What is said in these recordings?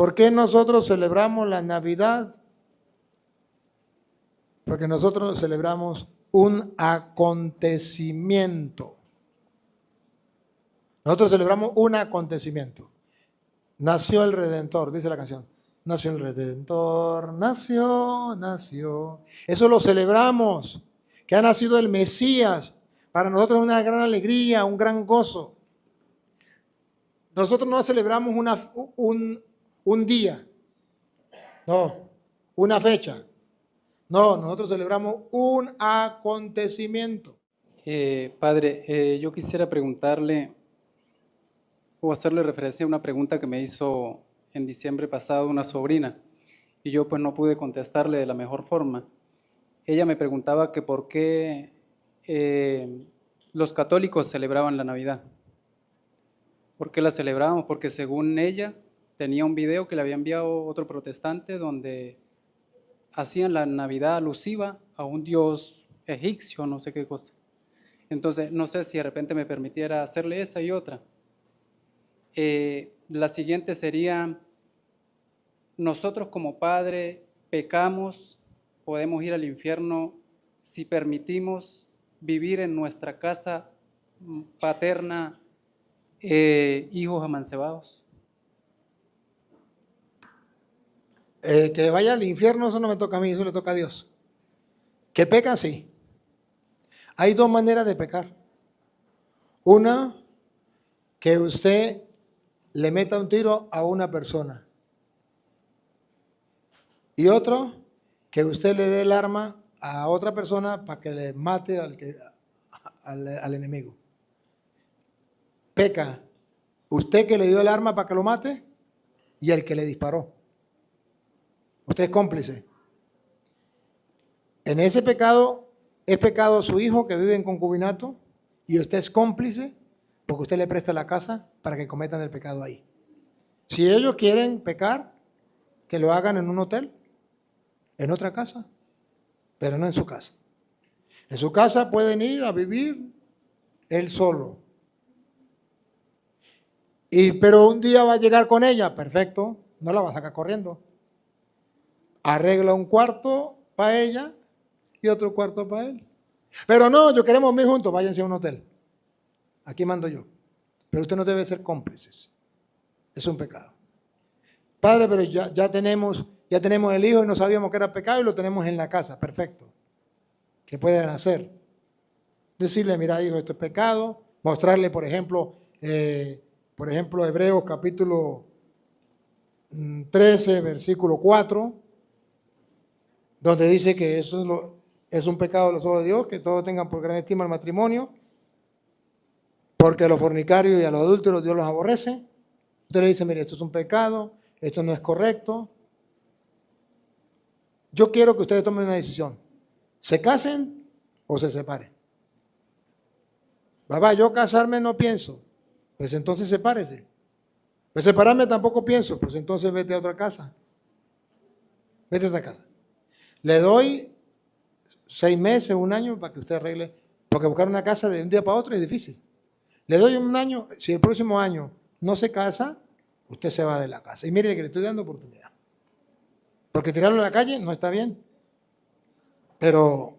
¿Por qué nosotros celebramos la Navidad? Porque nosotros celebramos un acontecimiento. Nosotros celebramos un acontecimiento. Nació el Redentor, dice la canción. Nació el Redentor, nació. Eso lo celebramos, que ha nacido el Mesías. Para nosotros es una gran alegría, un gran gozo. Nosotros no celebramos un día, no, una fecha. No, nosotros celebramos un acontecimiento. Padre, yo quisiera preguntarle o hacerle referencia a una pregunta que me hizo en diciembre pasado una sobrina y yo pues no pude contestarle de la mejor forma. Ella me preguntaba que por qué los católicos celebraban la Navidad. ¿Por qué la celebrábamos? Porque según ella tenía un video que le había enviado otro protestante donde hacían la Navidad alusiva a un dios egipcio, no sé qué cosa. Entonces, no sé si de repente me permitiera hacerle esa y otra. La siguiente sería, nosotros como padre pecamos, podemos ir al infierno si permitimos vivir en nuestra casa paterna hijos amancebados. Que vaya al infierno, eso no me toca a mí, eso le toca a Dios. Que peca, sí. Hay dos maneras de pecar. Una, que usted le meta un tiro a una persona. Y otro, que usted le dé el arma a otra persona para que le mate al enemigo. Peca usted que le dio el arma para que lo mate y el que le disparó. Usted es cómplice. En ese pecado es pecado su hijo que vive en concubinato y usted es cómplice porque usted le presta la casa para que cometan el pecado ahí. Si ellos quieren pecar, que lo hagan en un hotel, en otra casa, pero no en su casa. En su casa pueden ir a vivir él solo. Pero un día va a llegar con ella, perfecto, no la va a sacar corriendo. Arregla un cuarto para ella y otro cuarto para él. Pero no, yo queremos vivir juntos, váyanse a un hotel. Aquí mando yo. Pero usted no debe ser cómplices. Es un pecado. Padre, pero ya tenemos el hijo y no sabíamos que era pecado y lo tenemos en la casa. Perfecto. ¿Qué pueden hacer? Decirle, mira, hijo, esto es pecado. Mostrarle, por ejemplo, Hebreos capítulo 13, versículo 4, donde dice que eso es un pecado a los ojos de Dios, que todos tengan por gran estima el matrimonio, porque a los fornicarios y a los adúlteros Dios los aborrece. Usted le dice, mire, esto es un pecado, esto no es correcto. Yo quiero que ustedes tomen una decisión. ¿Se casen o se separen? Papá, yo casarme no pienso. Pues entonces sepárese. Pues separarme tampoco pienso. Pues entonces vete a otra casa. Vete a otra casa. Le doy 6 meses, 1 año para que usted arregle. Porque buscar una casa de un día para otro es difícil. Le doy 1 año. Si el próximo año no se casa, usted se va de la casa. Y mire que le estoy dando oportunidad. Porque tirarlo a la calle no está bien. Pero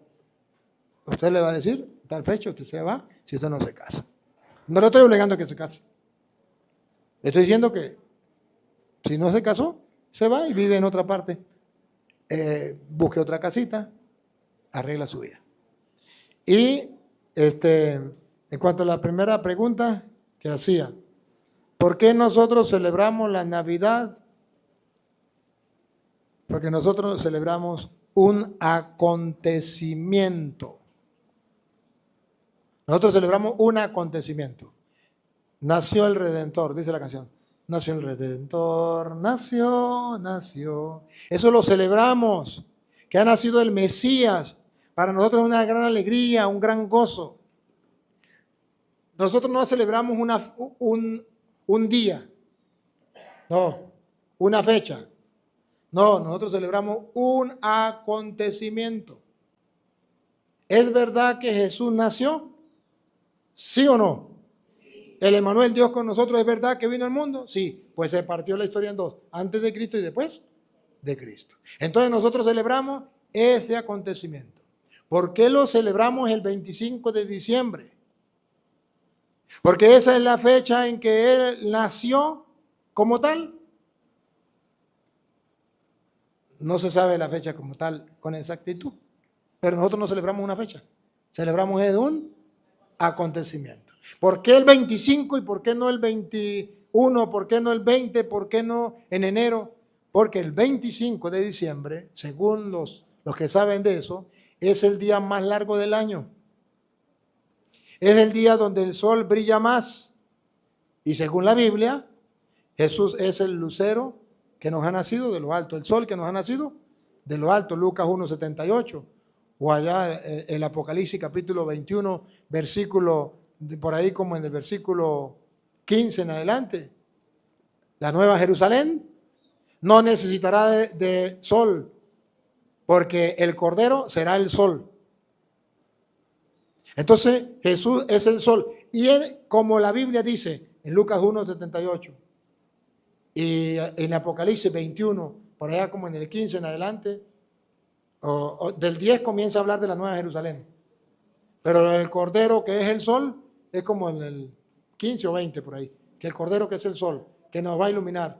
usted le va a decir, tal fecha usted se va si usted no se casa. No le estoy obligando a que se case. Le estoy diciendo que si no se casó, se va y vive en otra parte. Busque otra casita, arregla su vida. Y en cuanto a la primera pregunta que hacía, ¿por qué nosotros celebramos la Navidad? Porque nosotros celebramos un acontecimiento. Nosotros celebramos un acontecimiento. Nació el Redentor, dice la canción. Nació el Redentor, nació. Eso lo celebramos, que ha nacido el Mesías. Para nosotros es una gran alegría, un gran gozo. Nosotros no celebramos un día, no, una fecha. No, nosotros celebramos un acontecimiento. ¿Es verdad que Jesús nació? ¿Sí o no? ¿El Emmanuel, Dios con nosotros, es verdad que vino al mundo? Sí, pues se partió la historia en dos, antes de Cristo y después de Cristo. Entonces nosotros celebramos ese acontecimiento. ¿Por qué lo celebramos el 25 de diciembre? Porque esa es la fecha en que Él nació como tal. No se sabe la fecha como tal con exactitud, pero nosotros no celebramos una fecha, celebramos un acontecimiento. ¿Por qué el 25 y por qué no el 21? ¿Por qué no el 20? ¿Por qué no en enero? Porque el 25 de diciembre, según los que saben de eso, es el día más largo del año. Es el día donde el sol brilla más. Y según la Biblia, Jesús es el lucero que nos ha nacido de lo alto, el sol que nos ha nacido de lo alto, Lucas 1:78, o allá el Apocalipsis capítulo 21, versículo, por ahí como en el versículo 15 en adelante. La nueva Jerusalén no necesitará de sol, porque el Cordero será el sol. Entonces Jesús es el sol. Y él, como la Biblia dice en Lucas 1:78 y en Apocalipsis 21, por allá como en el 15 en adelante, o del 10 comienza a hablar de la Nueva Jerusalén. Pero el Cordero que es el sol es como en el 15 o 20 por ahí, que el Cordero que es el sol, que nos va a iluminar.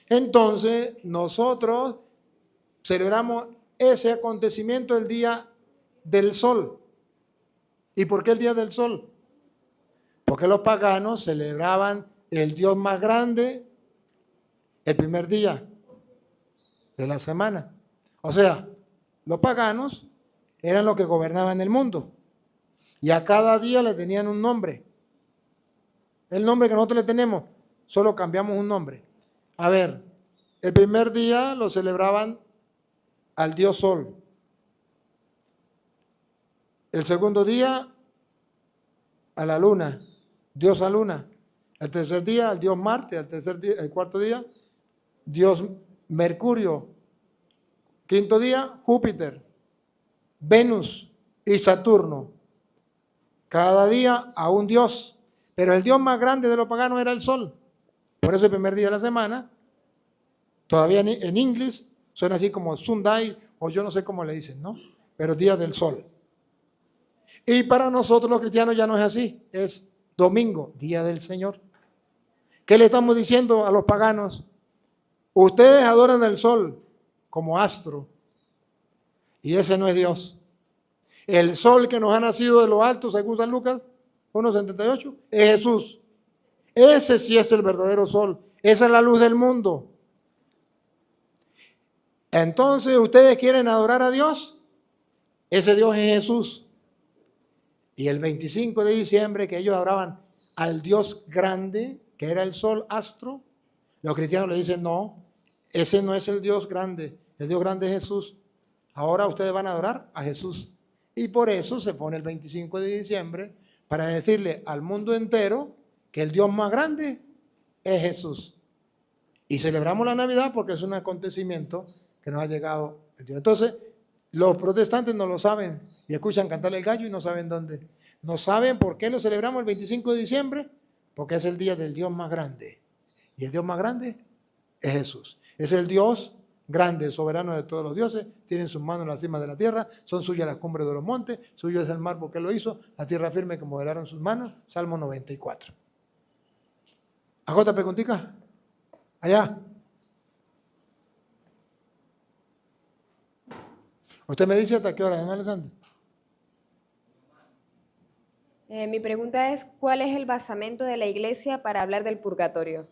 Entonces nosotros celebramos ese acontecimiento el día del sol. ¿Y por qué el día del sol? Porque los paganos celebraban el Dios más grande el primer día de la semana. O sea, los paganos eran los que gobernaban el mundo y a cada día le tenían un nombre. El nombre que nosotros le tenemos, solo cambiamos un nombre. A ver, el primer día lo celebraban al Dios Sol. El segundo día a la luna, diosa luna. El tercer día al dios Marte, el cuarto día, dios Mercurio. Quinto día, Júpiter, Venus y Saturno. Cada día a un dios. Pero el dios más grande de los paganos era el sol. Por eso el primer día de la semana, todavía en inglés, suena así como Sunday, o yo no sé cómo le dicen, ¿no? Pero día del sol. Y para nosotros los cristianos ya no es así, es domingo, día del Señor. ¿Qué le estamos diciendo a los paganos? Ustedes adoran el sol como astro y ese no es Dios. El sol que nos ha nacido de lo alto, según San Lucas 1:78, es Jesús. Ese sí es el verdadero sol, esa es la luz del mundo. Entonces, ¿ustedes quieren adorar a Dios? Ese Dios es Jesús. Y el 25 de diciembre, que ellos adoraban al Dios grande, que era el sol astro, los cristianos le dicen, no, ese no es el Dios grande es Jesús. Ahora ustedes van a adorar a Jesús. Y por eso se pone el 25 de diciembre para decirle al mundo entero que el Dios más grande es Jesús. Y celebramos la Navidad porque es un acontecimiento que nos ha llegado el Dios. Entonces, los protestantes no lo saben y escuchan cantar el gallo y no saben dónde. No saben por qué lo celebramos el 25 de diciembre, porque es el día del Dios más grande. Y el Dios más grande es Jesús. Es el Dios grande, soberano de todos los dioses, tiene sus manos en la cima de la tierra, son suyas las cumbres de los montes, suyo es el mar porque lo hizo, la tierra firme que modelaron sus manos, Salmo 94. ¿A otra preguntita? Allá. ¿Usted me dice hasta qué hora, hermano Alessandro? Mi pregunta es, ¿cuál es el basamento de la Iglesia para hablar del purgatorio?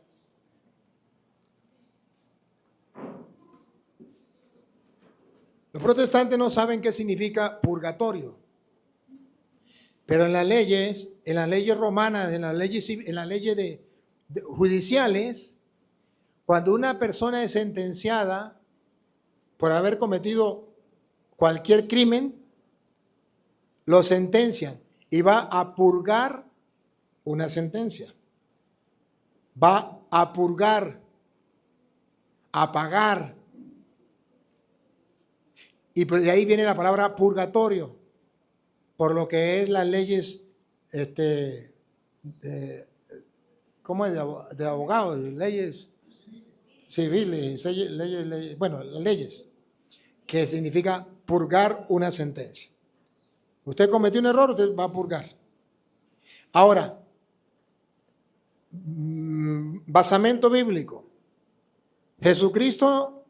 Los protestantes no saben qué significa purgatorio, pero en las leyes romanas, en las leyes judiciales, cuando una persona es sentenciada por haber cometido cualquier crimen, lo sentencian y va a purgar una sentencia. Va a purgar, a pagar. Y de ahí viene la palabra purgatorio, por lo que es las leyes ¿cómo es? De abogados, de leyes civiles, bueno, las leyes, que significa purgar una sentencia. Usted cometió un error, usted va a purgar. Ahora, basamento bíblico. Jesucristo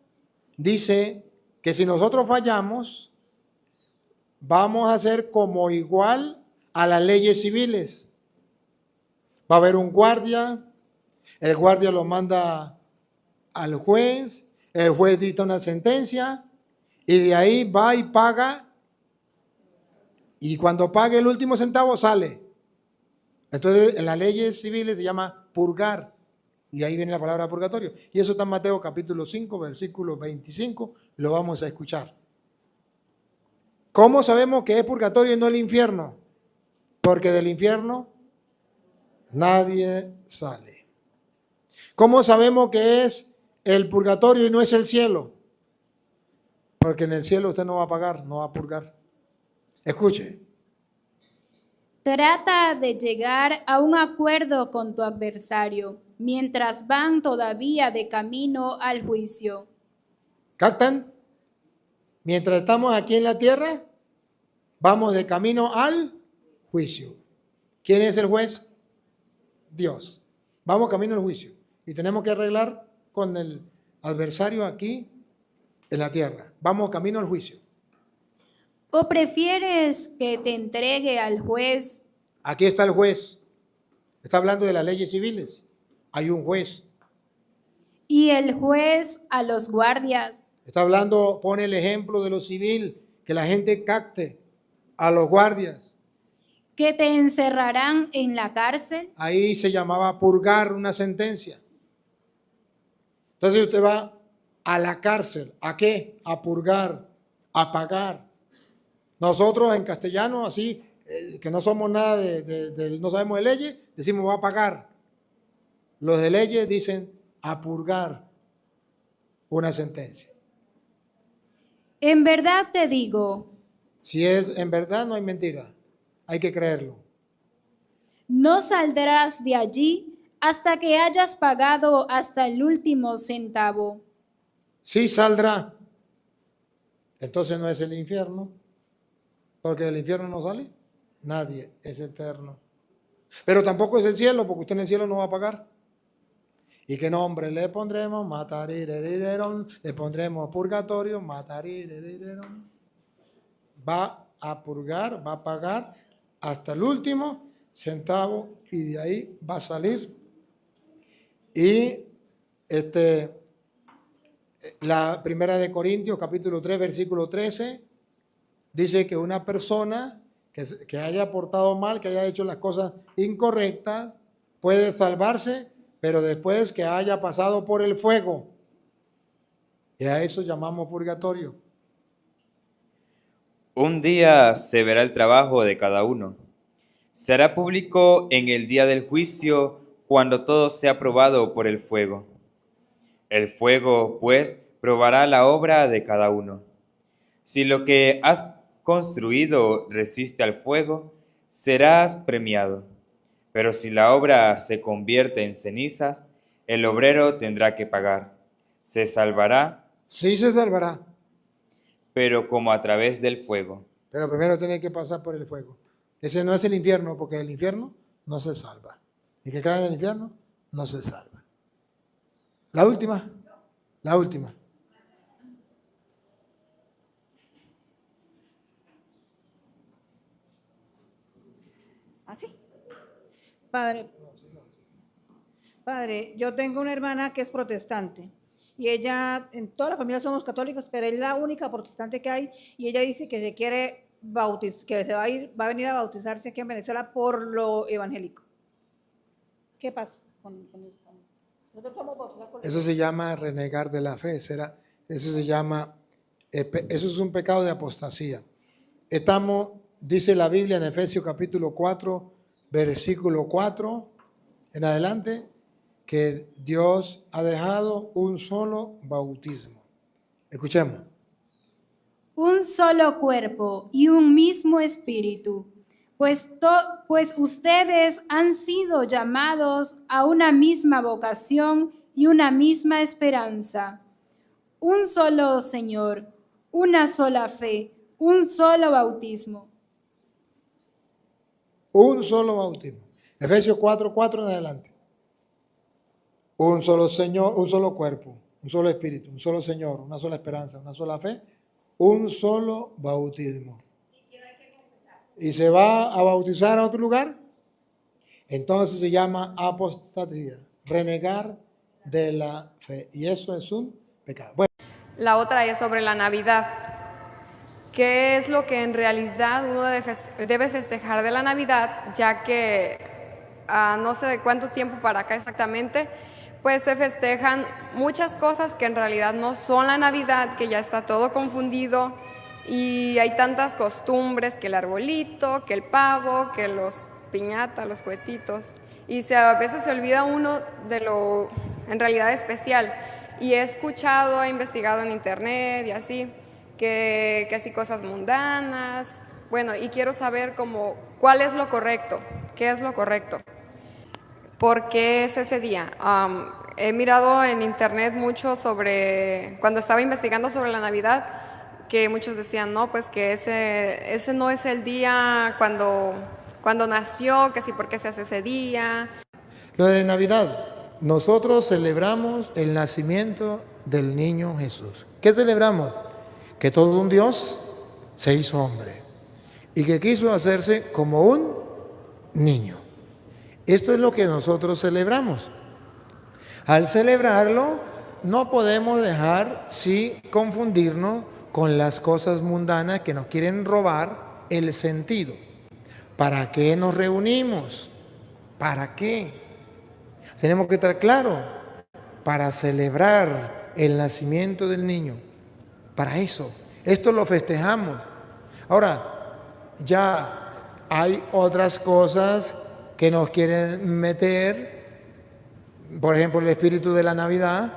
dice que si nosotros fallamos, vamos a ser como igual a las leyes civiles. Va a haber un guardia, el guardia lo manda al juez, el juez dicta una sentencia y de ahí va y paga, y cuando pague el último centavo sale. Entonces en las leyes civiles se llama purgar, y ahí viene la palabra purgatorio, y eso está en Mateo capítulo 5, versículo 25, lo vamos a escuchar. ¿Cómo sabemos que es purgatorio y no el infierno? Porque del infierno nadie sale. ¿Cómo sabemos que es el purgatorio y no es el cielo? Porque en el cielo usted no va a pagar, no va a purgar. Escuche. Trata de llegar a un acuerdo con tu adversario mientras van todavía de camino al juicio. ¿Captan? Mientras estamos aquí en la tierra, vamos de camino al juicio. ¿Quién es el juez? Dios. Vamos camino al juicio. Y tenemos que arreglar con el adversario aquí en la tierra. Vamos camino al juicio. ¿O prefieres que te entregue al juez? Aquí está el juez. Está hablando de las leyes civiles. Hay un juez. ¿Y el juez a los guardias? Está hablando, pone el ejemplo de lo civil, que la gente capte a los guardias. ¿Que te encerrarán en la cárcel? Ahí se llamaba purgar una sentencia. Entonces usted va a la cárcel. ¿A qué? A purgar, a pagar. Nosotros en castellano, así, que no somos nada no sabemos de leyes, decimos va a pagar. Los de leyes dicen a purgar una sentencia. En verdad te digo, Si es en verdad, no hay mentira. Hay que creerlo. no saldrás de allí hasta que hayas pagado hasta el último centavo. Sí saldrá. Entonces no es el infierno. Porque del infierno no sale nadie, es eterno. Pero tampoco es el cielo, porque usted en el cielo no va a pagar. ¿Y qué nombre le pondremos? Matarirererón. Le pondremos purgatorio, matarirererón. Va a purgar, va a pagar hasta el último centavo y de ahí va a salir. Y la primera de Corintios, capítulo 3, versículo 13, dice que una persona que haya portado mal, que haya hecho las cosas incorrectas, puede salvarse, pero después que haya pasado por el fuego. Y a eso llamamos purgatorio. Un día se verá el trabajo de cada uno. Será público en el día del juicio, cuando todo sea probado por el fuego. El fuego, pues, probará la obra de cada uno. Si lo que has construido resiste al fuego, serás premiado. Pero si la obra se convierte en cenizas, el obrero tendrá que pagar. Se salvará. Sí se salvará, Pero como a través del fuego. pero primero tiene que pasar por el fuego. Ese no es el infierno, porque el infierno no se salva. El que cae en el infierno no se salva. La última. ¿Así? Padre, yo tengo una hermana que es protestante y ella, en toda la familia somos católicos, pero es la única protestante que hay y ella dice que se quiere bautizar, que se va a venir a bautizarse aquí en Venezuela por lo evangélico. ¿Qué pasa con esto? Nosotros somos bautizados por Eso se llama renegar de la fe. Eso es un pecado de apostasía. Dice la Biblia en Efesios capítulo 4, versículo 4 en adelante, que Dios ha dejado un solo bautismo. Escuchemos. Un solo cuerpo y un mismo espíritu, pues ustedes han sido llamados a una misma vocación y una misma esperanza. Un solo Señor, una sola fe, un solo bautismo. Un solo bautismo. Efesios 4:4 en adelante. Un solo Señor, un solo cuerpo, un solo espíritu, un solo Señor, una sola esperanza, una sola fe, un solo bautismo. ¿Y se va a bautizar a otro lugar? Entonces se llama apostasía, renegar de la fe. Y eso es un pecado. Bueno, La otra es sobre la Navidad. ¿Qué es lo que en realidad uno debe festejar de la Navidad? Ya que no sé de cuánto tiempo para acá exactamente, pues se festejan muchas cosas que en realidad no son la Navidad, que ya está todo confundido y hay tantas costumbres, que el arbolito, que el pavo, que los piñatas, los cohetitos, y a veces se olvida uno de lo en realidad especial. Y he escuchado, he investigado en internet y así, que así cosas mundanas, bueno, y quiero saber como cuál es lo correcto, qué es lo correcto. ¿Por qué es ese día? He mirado en internet mucho sobre, cuando estaba investigando sobre la Navidad, que muchos decían, no, pues que ese no es el día cuando nació, que sí, ¿por qué se hace ese día? lo de Navidad. Nosotros celebramos el nacimiento del niño Jesús. ¿Qué celebramos? Que todo un Dios se hizo hombre y que quiso hacerse como un niño. Esto es lo que nosotros celebramos. Al celebrarlo, no podemos dejar, sí, confundirnos con las cosas mundanas que nos quieren robar el sentido. ¿Para qué nos reunimos? ¿Para qué? Tenemos que estar claros, para celebrar el nacimiento del niño. Para eso. Esto lo festejamos. Ahora, ya hay otras cosas que nos quieren meter, por ejemplo, el espíritu de la Navidad,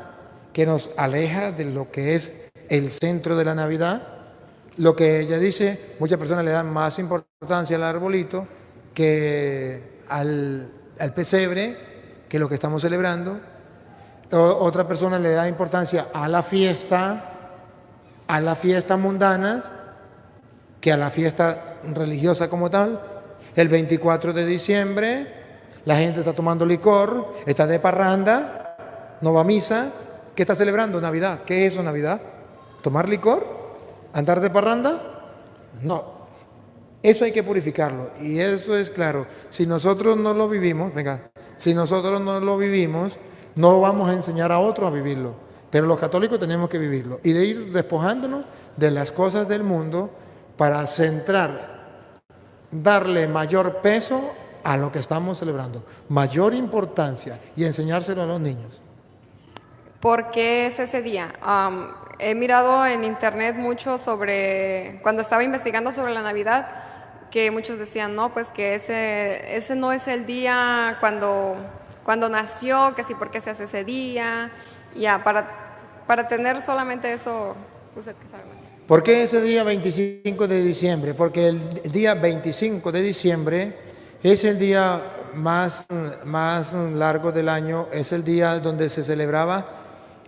que nos aleja de lo que es el centro de la Navidad. Lo que ella dice, muchas personas le dan más importancia al arbolito que al pesebre, que lo que estamos celebrando. Otra persona le da importancia a las fiestas mundanas, que a la fiesta religiosa como tal. El 24 de diciembre la gente está tomando licor, está de parranda, no va a misa. ¿Qué está celebrando? Navidad. ¿Qué es eso, Navidad? ¿Tomar licor? ¿Andar de parranda? No. Eso hay que purificarlo. Y eso es claro. Si nosotros no lo vivimos, no vamos a enseñar a otros a vivirlo. Pero los católicos tenemos que vivirlo. Y de ir despojándonos de las cosas del mundo para darle mayor peso a lo que estamos celebrando, mayor importancia, y enseñárselo a los niños. ¿Por qué es ese día? He mirado en internet mucho sobre, cuando estaba investigando sobre la Navidad, que muchos decían, no, pues que ese no es el día cuando nació, que sí, ¿por qué se hace ese día? Ya, para tener solamente eso, usted que sabe más. ¿Por qué ese día 25 de diciembre? Porque el día 25 de diciembre es el día más largo del año, es el día donde se celebraba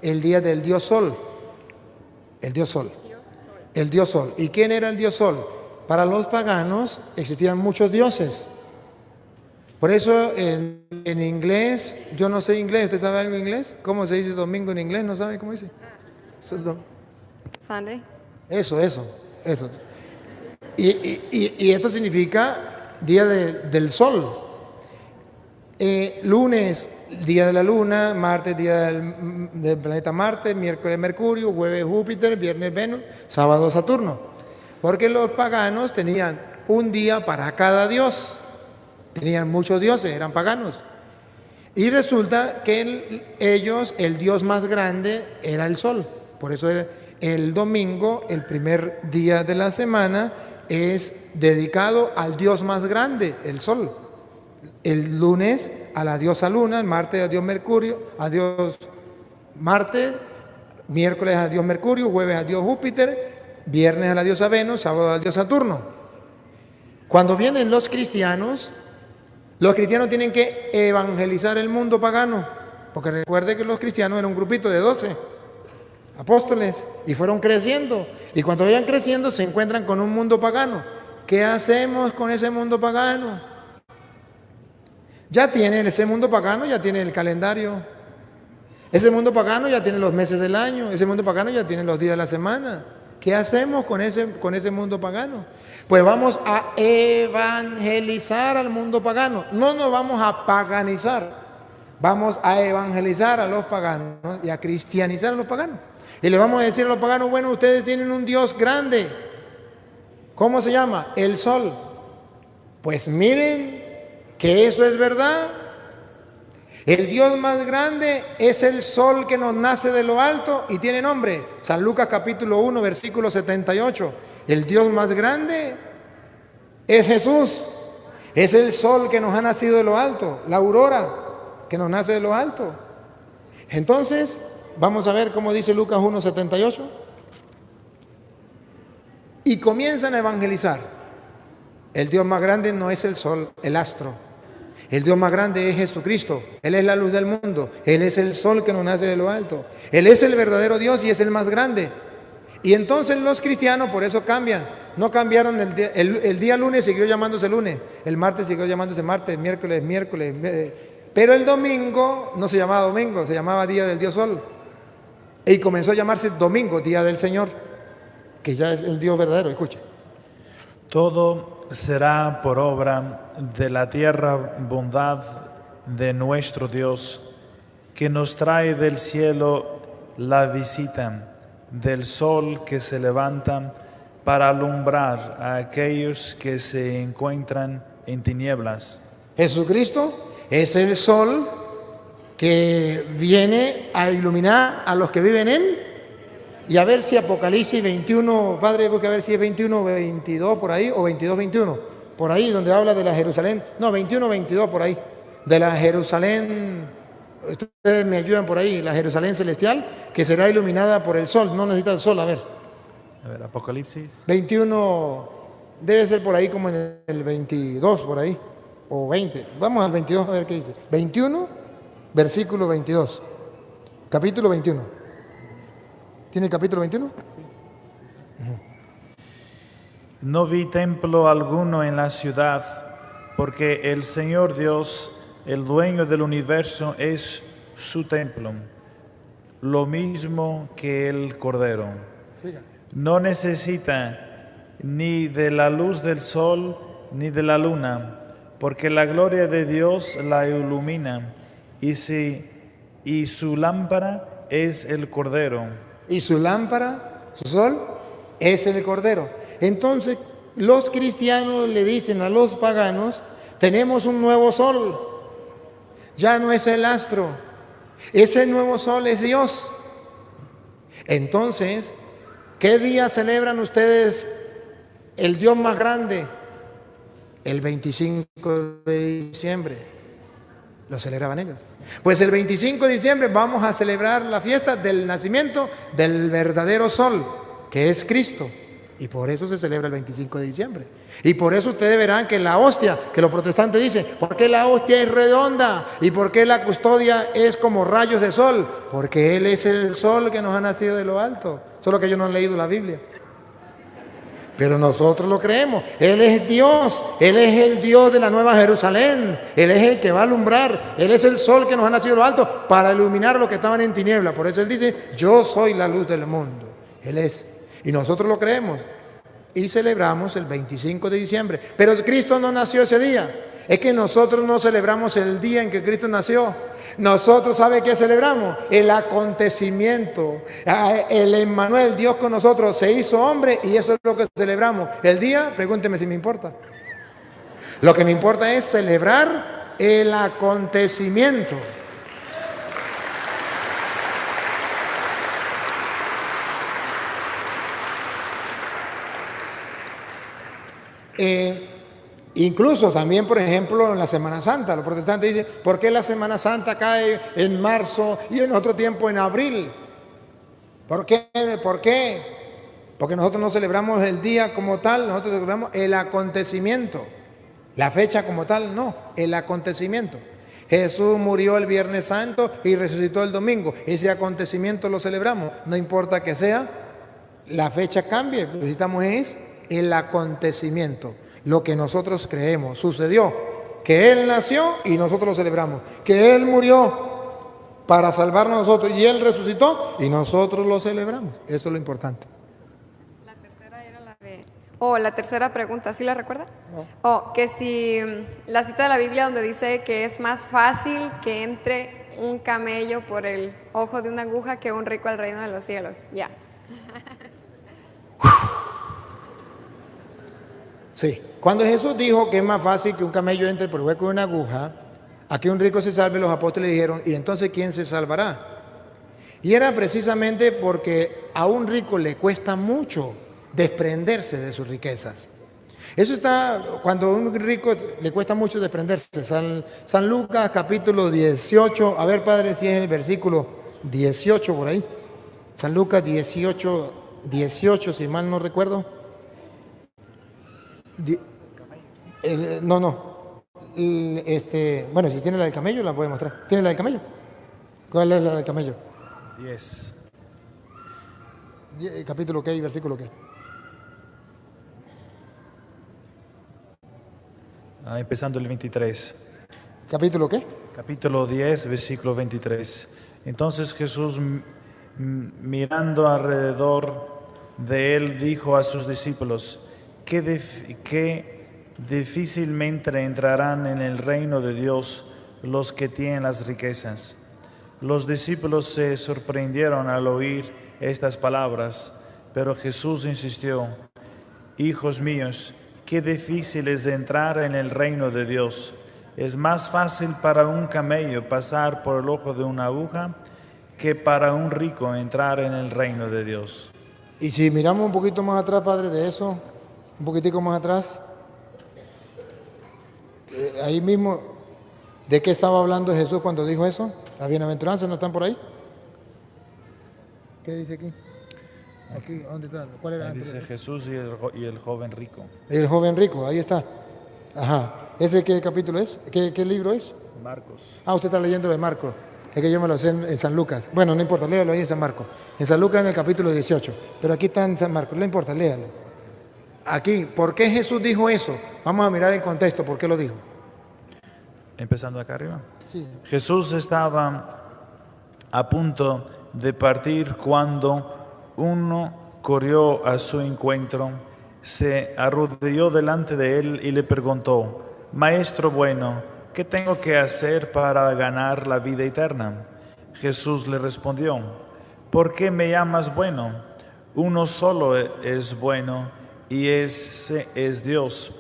el día del Dios Sol. El Dios Sol. El Dios Sol. ¿Y quién era el Dios Sol? Para los paganos existían muchos dioses. Por eso en inglés, yo no sé inglés, ¿usted sabe algo en inglés? ¿Cómo se dice domingo en inglés? ¿No sabe cómo dice? Sunday. Eso. Y esto significa día del sol. Lunes, día de la luna, martes, día del planeta Marte, miércoles Mercurio, jueves Júpiter, viernes Venus, sábado Saturno. Porque los paganos tenían un día para cada dios. Tenían muchos dioses, eran paganos. Y resulta que ellos, el dios más grande era el sol. Por eso el domingo, el primer día de la semana, es dedicado al dios más grande, el sol. El lunes a la diosa luna, el martes a dios Mercurio, a dios Marte, miércoles a dios Mercurio, jueves a dios Júpiter, viernes a la diosa Venus, sábado al dios Saturno. Cuando vienen los cristianos tienen que evangelizar el mundo pagano, porque recuerde que los cristianos eran un grupito de 12 apóstoles y fueron creciendo, y cuando vayan creciendo se encuentran con un mundo pagano. ¿Qué hacemos con ese mundo pagano? Ya tienen ese mundo pagano, ya tiene el calendario, ese mundo pagano ya tiene los meses del año, ese mundo pagano ya tiene los días de la semana. ¿Qué hacemos con ese mundo pagano? Pues vamos a evangelizar al mundo pagano. No nos vamos a paganizar, vamos a evangelizar a los paganos y a cristianizar a los paganos. Y le vamos a decir a los paganos, bueno, ustedes tienen un Dios grande. ¿Cómo se llama? El sol. Pues miren que eso es verdad. El Dios más grande es el sol que nos nace de lo alto y tiene nombre. San Lucas capítulo 1, versículo 78. El Dios más grande es Jesús. Es el sol que nos ha nacido de lo alto, la aurora que nos nace de lo alto. Entonces, vamos a ver cómo dice Lucas 1, 78. Y comienzan a evangelizar. El Dios más grande no es el sol, el astro. El Dios más grande es Jesucristo. Él es la luz del mundo. Él es el sol que nos nace de lo alto. Él es el verdadero Dios y es el más grande. Y entonces los cristianos por eso cambian. No cambiaron el día lunes siguió llamándose lunes. El martes siguió llamándose martes, miércoles. Pero el domingo no se llamaba domingo, se llamaba día del Dios Sol. Y comenzó a llamarse domingo, día del Señor, que ya es el Dios verdadero. Escuche. Todo será por obra de la tierra bondad de nuestro Dios, que nos trae del cielo la visita del sol que se levanta para alumbrar a aquellos que se encuentran en tinieblas. Jesucristo es el sol que viene a iluminar a los que viven en... Y a ver si Apocalipsis 21, Padre, busca a ver si es 21, 22 por ahí, o 22, 21, por ahí, donde habla de la Jerusalén, no, 21, 22 por ahí, de la Jerusalén, ustedes me ayudan por ahí, la Jerusalén celestial, que será iluminada por el sol, no necesita el sol, a ver, Apocalipsis. 21, debe ser por ahí como en el 22, por ahí, o 20, vamos al 22 a ver qué dice, 21, versículo 22, capítulo 21. ¿Tiene el capítulo 21? No vi templo alguno en la ciudad, porque el Señor Dios, el dueño del universo, es su templo, lo mismo que el Cordero. No necesita ni de la luz del sol ni de la luna, porque la gloria de Dios la ilumina, y su lámpara es el Cordero. Y su lámpara, su sol, es el Cordero. Entonces, los cristianos le dicen a los paganos, tenemos un nuevo sol, ya no es el astro, ese nuevo sol es Dios. Entonces, ¿qué día celebran ustedes el Dios más grande? El 25 de diciembre. Lo celebraban ellos. Pues el 25 de diciembre vamos a celebrar la fiesta del nacimiento del verdadero sol, que es Cristo. Y por eso se celebra el 25 de diciembre. Y por eso ustedes verán que la hostia, que los protestantes dicen, ¿por qué la hostia es redonda? ¿Y por qué la custodia es como rayos de sol? Porque Él es el sol que nos ha nacido de lo alto. Solo que ellos no han leído la Biblia. Pero nosotros lo creemos. Él es Dios. Él es el Dios de la Nueva Jerusalén. Él es el que va a alumbrar. Él es el sol que nos ha nacido de lo alto para iluminar a los que estaban en tiniebla. Por eso Él dice, yo soy la luz del mundo. Él es. Y nosotros lo creemos. Y celebramos el 25 de diciembre. Pero Cristo no nació ese día. Es que nosotros no celebramos el día en que Cristo nació. Nosotros, ¿sabe qué celebramos? El acontecimiento. El Emmanuel, Dios con nosotros, se hizo hombre y eso es lo que celebramos. El día, pregúnteme si me importa. Lo que me importa es celebrar el acontecimiento. Incluso también, por ejemplo, en la Semana Santa, los protestantes dicen, ¿por qué la Semana Santa cae en marzo y en otro tiempo en abril? ¿Por qué? Porque nosotros no celebramos el día como tal, nosotros celebramos el acontecimiento. La fecha como tal, no, el acontecimiento. Jesús murió el Viernes Santo y resucitó el domingo. Ese acontecimiento lo celebramos. No importa que sea, la fecha cambie. Necesitamos es el acontecimiento. Lo que nosotros creemos. Sucedió que Él nació y nosotros lo celebramos. Que Él murió para salvarnos a nosotros y Él resucitó y nosotros lo celebramos. Eso es lo importante. La tercera era la de... la tercera pregunta, ¿sí la recuerda? No. Que si la cita de la Biblia donde dice que es más fácil que entre un camello por el ojo de una aguja que un rico al reino de los cielos. Ya. Sí. Cuando Jesús dijo que es más fácil que un camello entre por el hueco de una aguja, a que un rico se salve, los apóstoles dijeron, ¿y entonces quién se salvará? Y era precisamente porque a un rico le cuesta mucho desprenderse de sus riquezas. Eso está, cuando a un rico le cuesta mucho desprenderse. San Lucas capítulo 18, a ver padre si es el versículo 18 por ahí. San Lucas 18, si mal no recuerdo. Bueno, si tiene la del camello la puede mostrar. ¿Tiene la del camello? ¿Cuál es la del camello? 10. ¿Capítulo qué y versículo qué? Empezando el 23. ¿Capítulo qué? Capítulo 10, versículo 23. Entonces Jesús, mirando alrededor de él, dijo a sus discípulos, que difícilmente entrarán en el reino de Dios los que tienen las riquezas. Los discípulos se sorprendieron al oír estas palabras, pero Jesús insistió, hijos míos, qué difícil es entrar en el reino de Dios. Es más fácil para un camello pasar por el ojo de una aguja que para un rico entrar en el reino de Dios. Y si miramos un poquito más atrás, padre, de eso, un poquitico más atrás, ahí mismo, ¿de qué estaba hablando Jesús cuando dijo eso? ¿Las bienaventuranzas no están por ahí? ¿Qué dice aquí? Aquí, ¿dónde está? ¿Cuál era? Ahí dice Jesús y el joven rico. El joven rico, ahí está. Ajá. ¿Ese qué capítulo es? ¿Qué libro es? Marcos. Usted está leyendo de Marcos. Es que yo me lo sé en San Lucas. Bueno, no importa, léalo ahí en San Marcos. En San Lucas en el capítulo 18. Pero aquí está en San Marcos, no importa, léalo. Aquí, ¿por qué Jesús dijo eso? Vamos a mirar el contexto, ¿por qué lo dijo? Empezando acá arriba. Sí. Jesús estaba a punto de partir cuando uno corrió a su encuentro, se arrodilló delante de él y le preguntó, Maestro bueno, ¿qué tengo que hacer para ganar la vida eterna? Jesús le respondió, ¿por qué me llamas bueno? Uno solo es bueno y ese es Dios.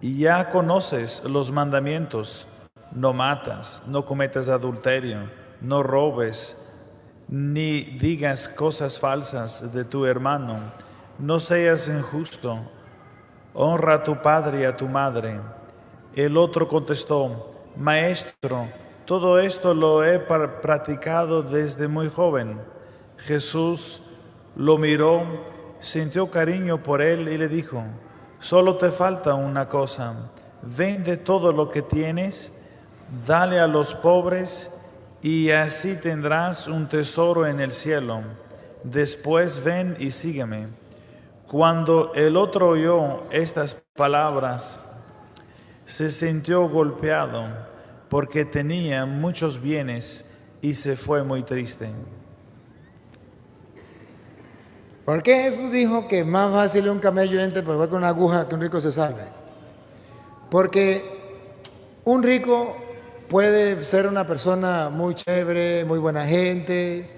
Y ya conoces los mandamientos, no matas, no cometas adulterio, no robes, ni digas cosas falsas de tu hermano, no seas injusto, honra a tu padre y a tu madre. El otro contestó, Maestro, todo esto lo he practicado desde muy joven. Jesús lo miró, sintió cariño por él y le dijo, solo te falta una cosa, vende todo lo que tienes, dale a los pobres y así tendrás un tesoro en el cielo. Después ven y sígueme. Cuando el otro oyó estas palabras, se sintió golpeado porque tenía muchos bienes y se fue muy triste. ¿Por qué Jesús dijo que es más fácil un camello entre por el hueco de una aguja que un rico se salve? Porque un rico puede ser una persona muy chévere, muy buena gente,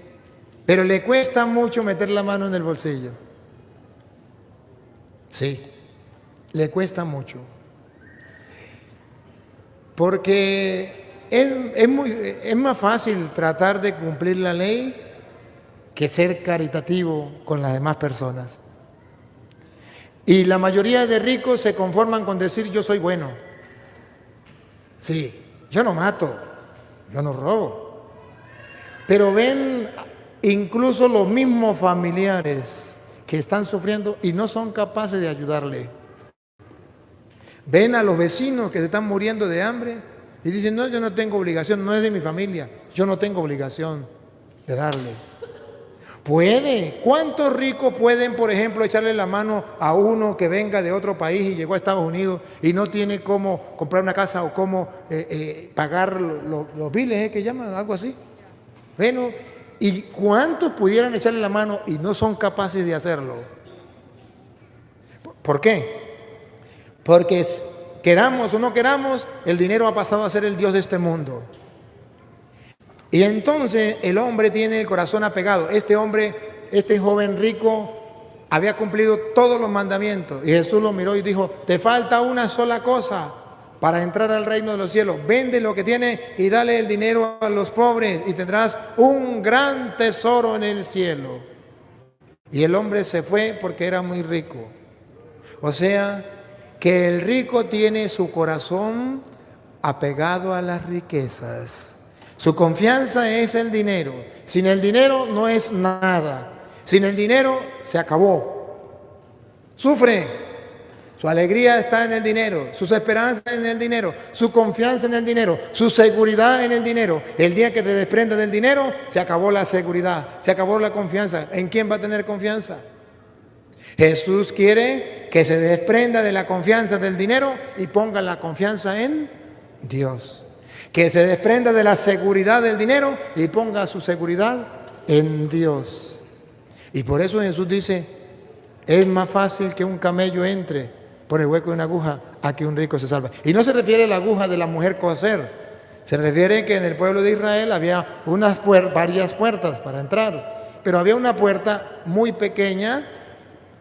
pero le cuesta mucho meter la mano en el bolsillo. Sí, le cuesta mucho. Porque es más fácil tratar de cumplir la ley que ser caritativo con las demás personas. Y la mayoría de ricos se conforman con decir yo soy bueno. Sí, yo no mato, yo no robo. Pero ven incluso los mismos familiares que están sufriendo y no son capaces de ayudarle. Ven a los vecinos que se están muriendo de hambre y dicen, no, yo no tengo obligación, no es de mi familia, yo no tengo obligación de darle. Puede. ¿Cuántos ricos pueden, por ejemplo, echarle la mano a uno que venga de otro país y llegó a Estados Unidos y no tiene cómo comprar una casa o cómo pagar los biles, que llaman, algo así? Bueno, ¿y cuántos pudieran echarle la mano y no son capaces de hacerlo? ¿Por qué? Porque queramos o no queramos, el dinero ha pasado a ser el Dios de este mundo. Y entonces el hombre tiene el corazón apegado. Este hombre, este joven rico, había cumplido todos los mandamientos. Y Jesús lo miró y dijo, te falta una sola cosa para entrar al reino de los cielos. Vende lo que tienes y dale el dinero a los pobres y tendrás un gran tesoro en el cielo. Y el hombre se fue porque era muy rico. O sea, que el rico tiene su corazón apegado a las riquezas. Su confianza es el dinero. Sin el dinero no es nada. Sin el dinero se acabó. Sufre. Su alegría está en el dinero, sus esperanzas en el dinero, su confianza en el dinero, su seguridad en el dinero. El día que te desprendas del dinero, se acabó la seguridad, se acabó la confianza. ¿En quién va a tener confianza? Jesús quiere que se desprenda de la confianza del dinero y ponga la confianza en Dios. Que se desprenda de la seguridad del dinero y ponga su seguridad en Dios. Y por eso Jesús dice, es más fácil que un camello entre por el hueco de una aguja a que un rico se salve. Y no se refiere a la aguja de la mujer coser. Se refiere que en el pueblo de Israel había varias puertas para entrar. Pero había una puerta muy pequeña,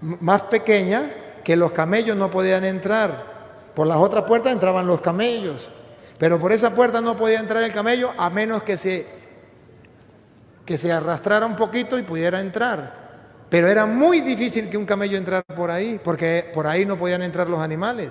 más pequeña, que los camellos no podían entrar. Por las otras puertas entraban los camellos. Pero por esa puerta no podía entrar el camello a menos que se arrastrara un poquito y pudiera entrar. Pero era muy difícil que un camello entrara por ahí, porque por ahí no podían entrar los animales.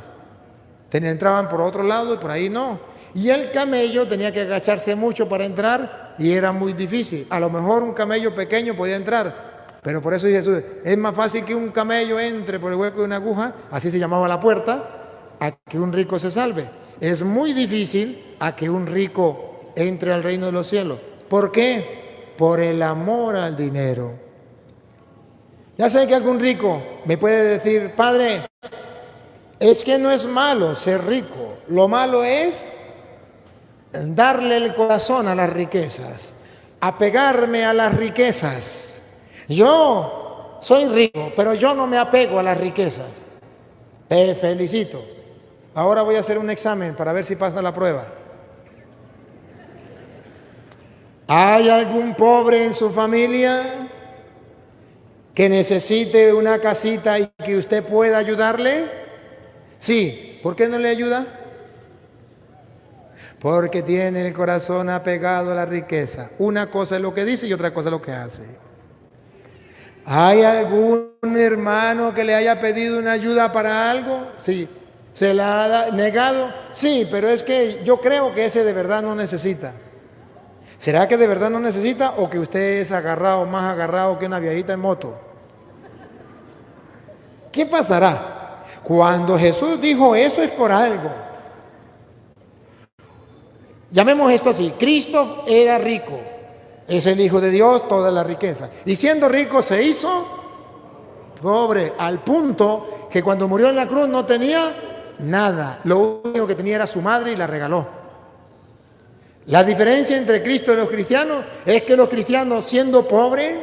Entraban por otro lado y por ahí no. Y el camello tenía que agacharse mucho para entrar y era muy difícil. A lo mejor un camello pequeño podía entrar, pero por eso dice Jesús, es más fácil que un camello entre por el hueco de una aguja, así se llamaba la puerta, a que un rico se salve. Es muy difícil a que un rico entre al reino de los cielos. ¿Por qué? Por el amor al dinero. Ya sé que algún rico me puede decir, padre, es que no es malo ser rico. Lo malo es darle el corazón a las riquezas, apegarme a las riquezas. Yo soy rico, pero yo no me apego a las riquezas. Te felicito. Ahora voy a hacer un examen para ver si pasa la prueba. ¿Hay algún pobre en su familia que necesite una casita y que usted pueda ayudarle? Sí. ¿Por qué no le ayuda? Porque tiene el corazón apegado a la riqueza. Una cosa es lo que dice y otra cosa es lo que hace. ¿Hay algún hermano que le haya pedido una ayuda para algo? Sí. ¿Se la ha negado? Sí, pero es que yo creo que ese de verdad no necesita. ¿Será que de verdad no necesita o que usted es agarrado, más agarrado que una viejita en moto? ¿Qué pasará? Cuando Jesús dijo eso es por algo. Llamemos esto así, Cristo era rico, es el Hijo de Dios, toda la riqueza. Y siendo rico se hizo pobre, al punto que cuando murió en la cruz no tenía nada. Lo único que tenía era su madre y la regaló. La diferencia entre Cristo y los cristianos es que los cristianos, siendo pobres,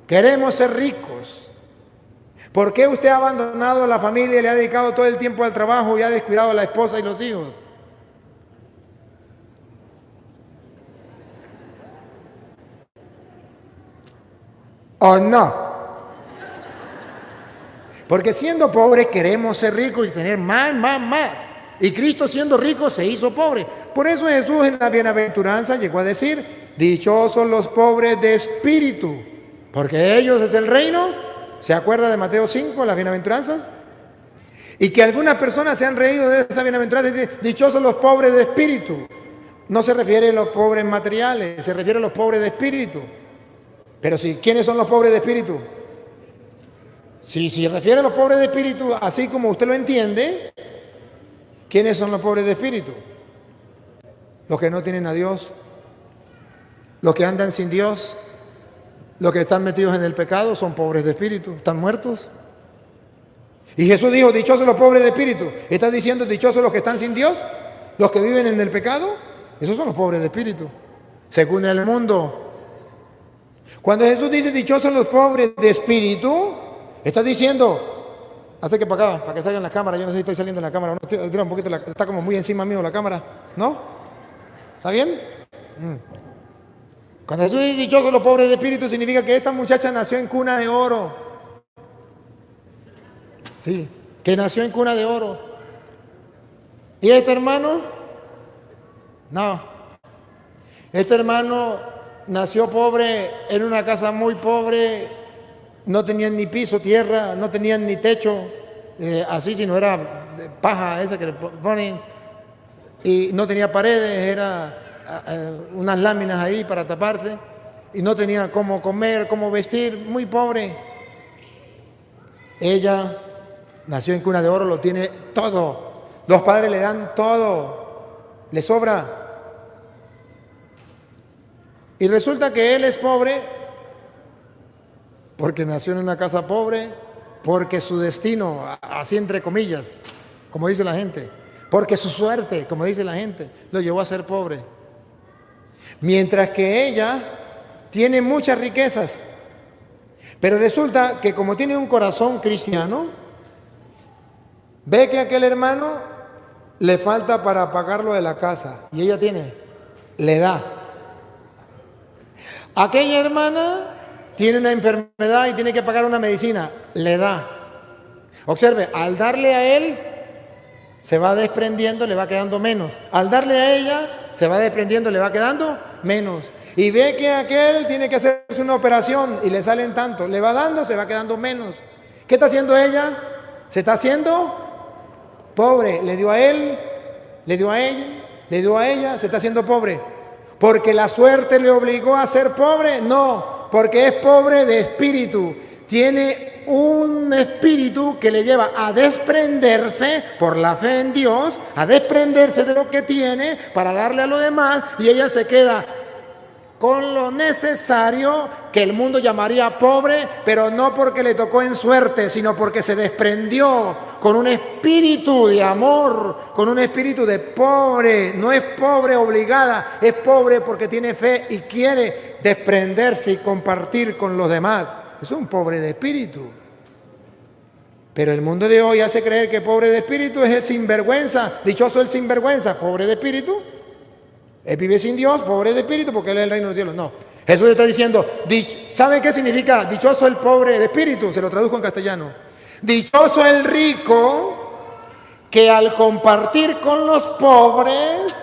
queremos ser ricos. ¿Por qué usted ha abandonado la familia y le ha dedicado todo el tiempo al trabajo y ha descuidado a la esposa y los hijos? ¿O no? Porque siendo pobres queremos ser ricos y tener más. Y Cristo siendo rico se hizo pobre. Por eso Jesús en la bienaventuranza llegó a decir, dichosos los pobres de espíritu, porque ellos es el reino. ¿Se acuerda de Mateo 5, las bienaventuranzas? Y que algunas personas se han reído de esa bienaventuranza y dicen, dichosos los pobres de espíritu. No se refiere a los pobres materiales, se refiere a los pobres de espíritu. Pero si, ¿quiénes son los pobres de espíritu? Si se refiere a los pobres de espíritu, así como usted lo entiende, ¿quiénes son los pobres de espíritu? Los que no tienen a Dios, los que andan sin Dios, los que están metidos en el pecado son pobres de espíritu, están muertos. Y Jesús dijo, dichosos los pobres de espíritu. ¿Estás diciendo dichosos los que están sin Dios? ¿Los que viven en el pecado? Esos son los pobres de espíritu, según el mundo. Cuando Jesús dice dichosos los pobres de espíritu, está diciendo, hace que para acá, para que salgan las cámaras, yo no sé si estoy saliendo en la cámara, no, tira un poquito, está como muy encima mío la cámara, ¿no? ¿Está bien? Cuando Jesús dice dichosos los pobres de espíritu, significa que esta muchacha nació en cuna de oro. Sí, que nació en cuna de oro. ¿Y este hermano? No. Este hermano nació pobre en una casa muy pobre, no tenían ni piso, tierra, no tenían ni techo, así, sino era paja esa que le ponen, y no tenía paredes, era unas láminas ahí para taparse, y no tenía cómo comer, cómo vestir, muy pobre. Ella nació en cuna de oro, lo tiene todo. Los padres le dan todo, le sobra. Y resulta que él es pobre porque nació en una casa pobre, porque su destino, así entre comillas, como dice la gente, porque su suerte, como dice la gente, lo llevó a ser pobre. Mientras que ella tiene muchas riquezas, pero resulta que como tiene un corazón cristiano, ve que aquel hermano le falta para pagarlo de la casa y ella le da. Aquella hermana tiene una enfermedad y tiene que pagar una medicina, le da. Observe, al darle a él se va desprendiendo, le va quedando menos. Al darle a ella se va desprendiendo, le va quedando menos. Y ve que aquel tiene que hacerse una operación y le salen tanto, le va dando, se va quedando menos. ¿Qué está haciendo ella? Se está haciendo pobre. Le dio a él, le dio a ella, le dio a ella, se está haciendo pobre. ¿Porque la suerte le obligó a ser pobre? No, porque es pobre de espíritu. Tiene un espíritu que le lleva a desprenderse por la fe en Dios, a desprenderse de lo que tiene para darle a lo demás, y ella se queda con lo necesario que el mundo llamaría pobre, pero no porque le tocó en suerte, sino porque se desprendió con un espíritu de amor, con un espíritu de pobre. No es pobre obligada, es pobre porque tiene fe y quiere desprenderse y compartir con los demás. Es un pobre de espíritu. Pero el mundo de hoy hace creer que pobre de espíritu es el sinvergüenza. Dichoso el sinvergüenza, pobre de espíritu. Él vive sin Dios, pobre de espíritu, porque él es el reino de los cielos. No, Jesús está diciendo, ¿saben qué significa dichoso el pobre de espíritu? Se lo traduzco en castellano. Dichoso el rico que al compartir con los pobres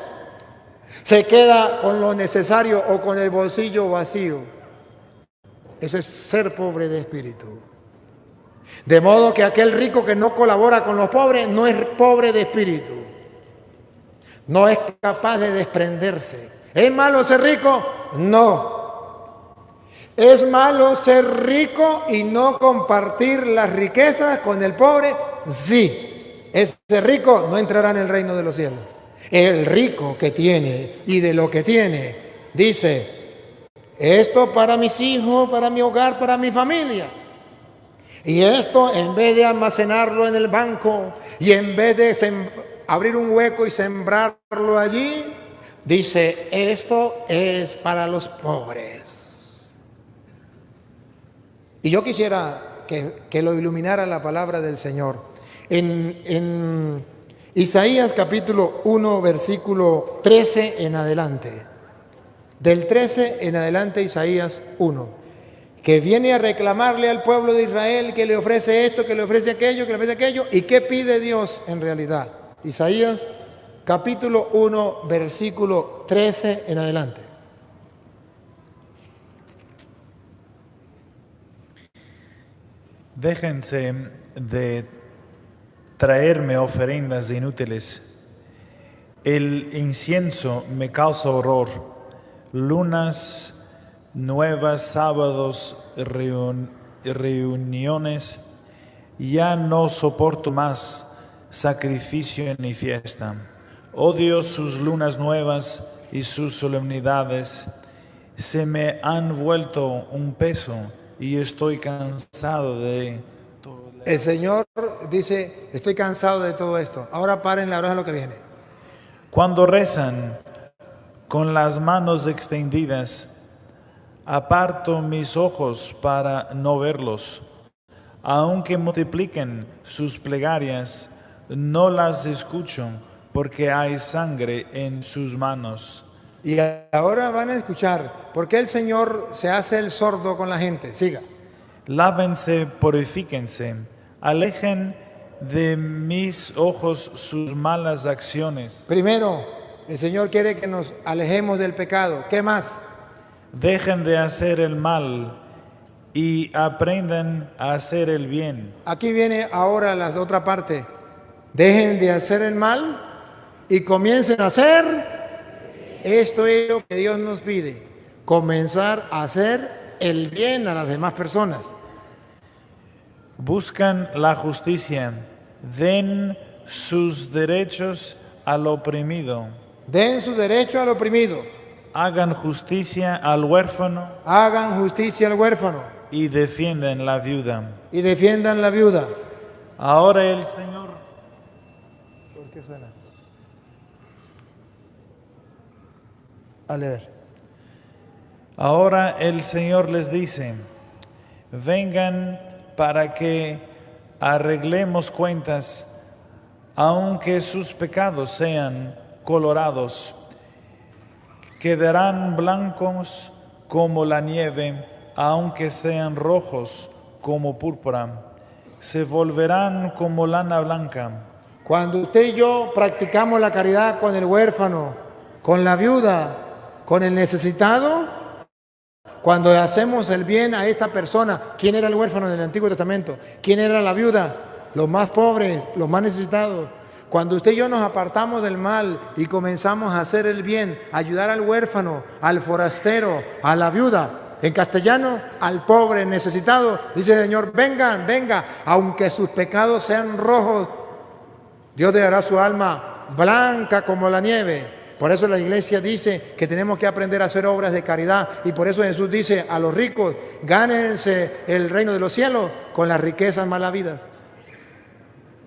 se queda con lo necesario o con el bolsillo vacío. Eso es ser pobre de espíritu. De modo que aquel rico que no colabora con los pobres no es pobre de espíritu. No es capaz de desprenderse. ¿Es malo ser rico? No. ¿Es malo ser rico y no compartir las riquezas con el pobre? Sí. Ese rico no entrará en el reino de los cielos. El rico que tiene y de lo que tiene, dice, esto para mis hijos, para mi hogar, para mi familia. Y esto, en vez de almacenarlo en el banco y en vez de abrir un hueco y sembrarlo allí, dice, esto es para los pobres. Y yo quisiera que lo iluminara la palabra del Señor. En Isaías capítulo 1, versículo 13 en adelante. Del 13 en adelante, Isaías 1. Que viene a reclamarle al pueblo de Israel que le ofrece esto, que le ofrece aquello, que le ofrece aquello. ¿Y qué pide Dios en realidad? Isaías capítulo 1, versículo 13 en adelante. Déjense de traerme ofrendas inútiles. El incienso me causa horror. Lunas nuevas, sábados, reuniones Ya no soporto más sacrificio ni fiesta. Odio sus lunas nuevas y sus solemnidades. Se me han vuelto un peso y estoy cansado de todo. El Señor dice, estoy cansado de todo esto. Ahora paren la oreja a lo que viene. Cuando rezan con las manos extendidas, aparto mis ojos para no verlos. Aunque multipliquen sus plegarias, no las escucho porque hay sangre en sus manos. Y ahora van a escuchar, ¿por qué el Señor se hace el sordo con la gente? Siga. Lávense, purifíquense, alejen de mis ojos sus malas acciones. Primero, el Señor quiere que nos alejemos del pecado. ¿Qué más? Dejen de hacer el mal y aprendan a hacer el bien. Aquí viene ahora la otra parte. Dejen de hacer el mal y comiencen a hacer. Esto es lo que Dios nos pide. Comenzar a hacer el bien a las demás personas. Buscan la justicia. Den sus derechos al oprimido. Den su derecho al oprimido. Hagan justicia al huérfano. Hagan justicia al huérfano. Y defiendan la viuda. Y defiendan la viuda. Ahora el Señor. ¿Por qué suena? A leer. Ahora el Señor les dice: vengan para que arreglemos cuentas, aunque sus pecados sean colorados. Quedarán blancos como la nieve, aunque sean rojos como púrpura. Se volverán como lana blanca. Cuando usted y yo practicamos la caridad con el huérfano, con la viuda, con el necesitado, cuando le hacemos el bien a esta persona, ¿quién era el huérfano en el Antiguo Testamento? ¿Quién era la viuda? Los más pobres, los más necesitados. Cuando usted y yo nos apartamos del mal y comenzamos a hacer el bien, ayudar al huérfano, al forastero, a la viuda, en castellano, al pobre necesitado, dice el Señor, vengan, venga, aunque sus pecados sean rojos, Dios le hará su alma blanca como la nieve. Por eso la iglesia dice que tenemos que aprender a hacer obras de caridad, y por eso Jesús dice a los ricos, gánense el reino de los cielos con las riquezas mal habidas.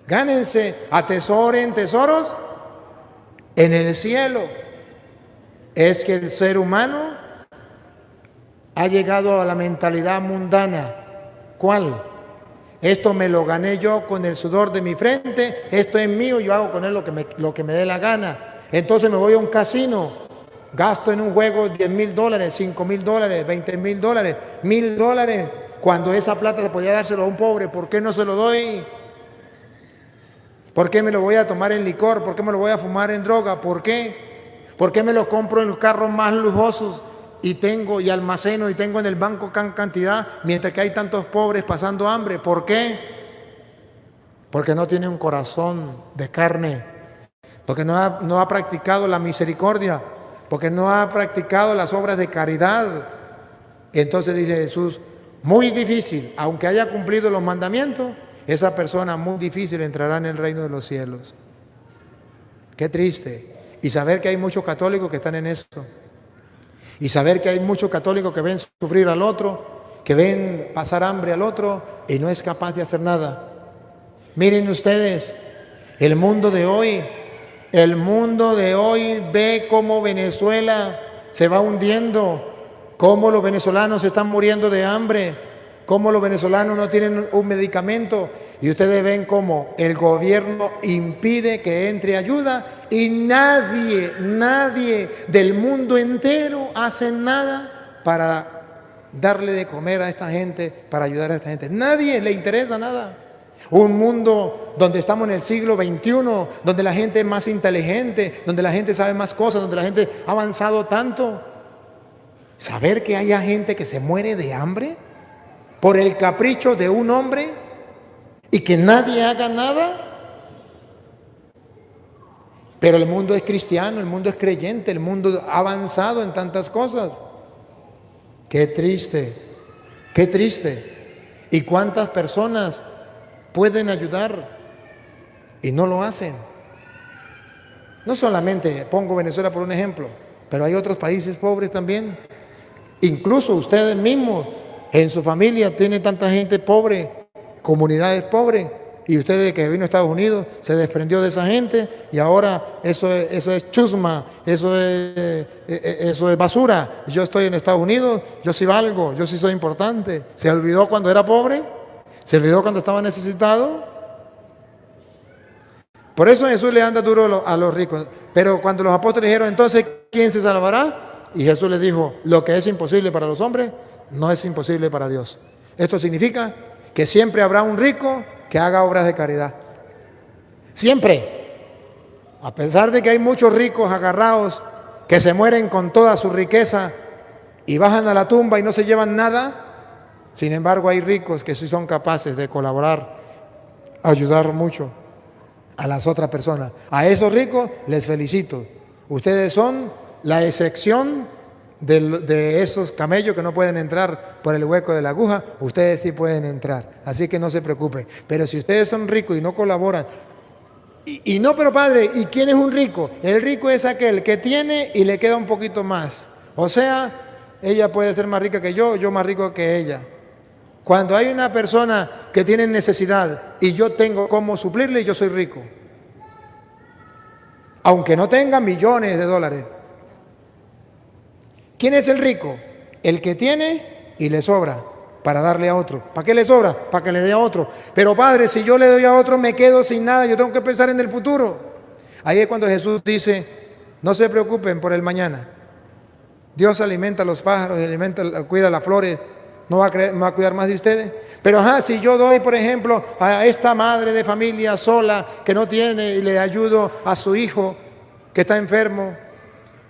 Gánense, atesoren tesoros en el cielo. Es que el ser humano ha llegado a la mentalidad mundana. ¿Cuál? Esto me lo gané yo con el sudor de mi frente, esto es mío, yo hago con él lo que me dé la gana. Entonces me voy a un casino, gasto en un juego $10,000, $5,000, $20,000, $1,000, cuando esa plata se podía dárselo a un pobre. ¿Por qué no se lo doy? ¿Por qué me lo voy a tomar en licor? ¿Por qué me lo voy a fumar en droga? ¿Por qué? ¿Por qué me lo compro en los carros más lujosos y almaceno y tengo en el banco cantidad, mientras que hay tantos pobres pasando hambre? ¿Por qué? Porque no tiene un corazón de carne, porque no ha practicado la misericordia, porque no ha practicado las obras de caridad. Entonces dice Jesús, muy difícil, aunque haya cumplido los mandamientos, esa persona muy difícil entrará en el reino de los cielos. Qué triste. Y saber que hay muchos católicos que están en esto. Y saber que hay muchos católicos que ven sufrir al otro, que ven pasar hambre al otro y no es capaz de hacer nada. Miren ustedes, el mundo de hoy ve cómo Venezuela se va hundiendo, cómo los venezolanos se están muriendo de hambre, cómo los venezolanos no tienen un medicamento, y ustedes ven cómo el gobierno impide que entre ayuda y nadie del mundo entero hace nada para darle de comer a esta gente, para ayudar a esta gente. Nadie le interesa nada. Un mundo donde estamos en el siglo XXI, donde la gente es más inteligente, donde la gente sabe más cosas, donde la gente ha avanzado tanto. Saber que haya gente que se muere de hambre por el capricho de un hombre y que nadie haga nada. Pero el mundo es cristiano, el mundo es creyente, el mundo ha avanzado en tantas cosas. Qué triste, qué triste. ¿Y cuántas personas pueden ayudar y no lo hacen. No solamente pongo Venezuela por un ejemplo, pero hay otros países pobres también. Incluso ustedes mismos, en su familia tienen tanta gente pobre, comunidades pobres, y usted desde que vino a Estados Unidos se desprendió de esa gente y ahora eso es chusma, eso es basura. Yo estoy en Estados Unidos, yo sí valgo, yo sí soy importante. ¿Se olvidó cuando era pobre? ¿Se olvidó cuando estaba necesitado? Por eso Jesús le anda duro a los ricos. Pero cuando los apóstoles dijeron, entonces, ¿quién se salvará? Y Jesús les dijo, lo que es imposible para los hombres, no es imposible para Dios. Esto significa que siempre habrá un rico que haga obras de caridad. Siempre. A pesar de que hay muchos ricos agarrados que se mueren con toda su riqueza y bajan a la tumba y no se llevan nada, sin embargo hay ricos que sí son capaces de colaborar, ayudar mucho a las otras personas. A esos ricos les felicito. Ustedes son la excepción de esos camellos que no pueden entrar por el hueco de la aguja. Ustedes sí pueden entrar, así que no se preocupen. Pero si ustedes son ricos y no colaboran, y no, pero padre, ¿y quién es un rico? El rico es aquel que tiene y le queda un poquito más. O sea, ella puede ser más rica que yo más rico que ella. Cuando hay una persona que tiene necesidad y yo tengo cómo suplirle, yo soy rico. Aunque no tenga millones de dólares. ¿Quién es el rico? El que tiene y le sobra para darle a otro. ¿Para qué le sobra? Para que le dé a otro. Pero padre, si yo le doy a otro me quedo sin nada, yo tengo que pensar en el futuro. Ahí es cuando Jesús dice, no se preocupen por el mañana. Dios alimenta a los pájaros, cuida las flores, no va a cuidar más de ustedes. Pero si yo doy, por ejemplo, a esta madre de familia sola que no tiene y le ayudo a su hijo que está enfermo,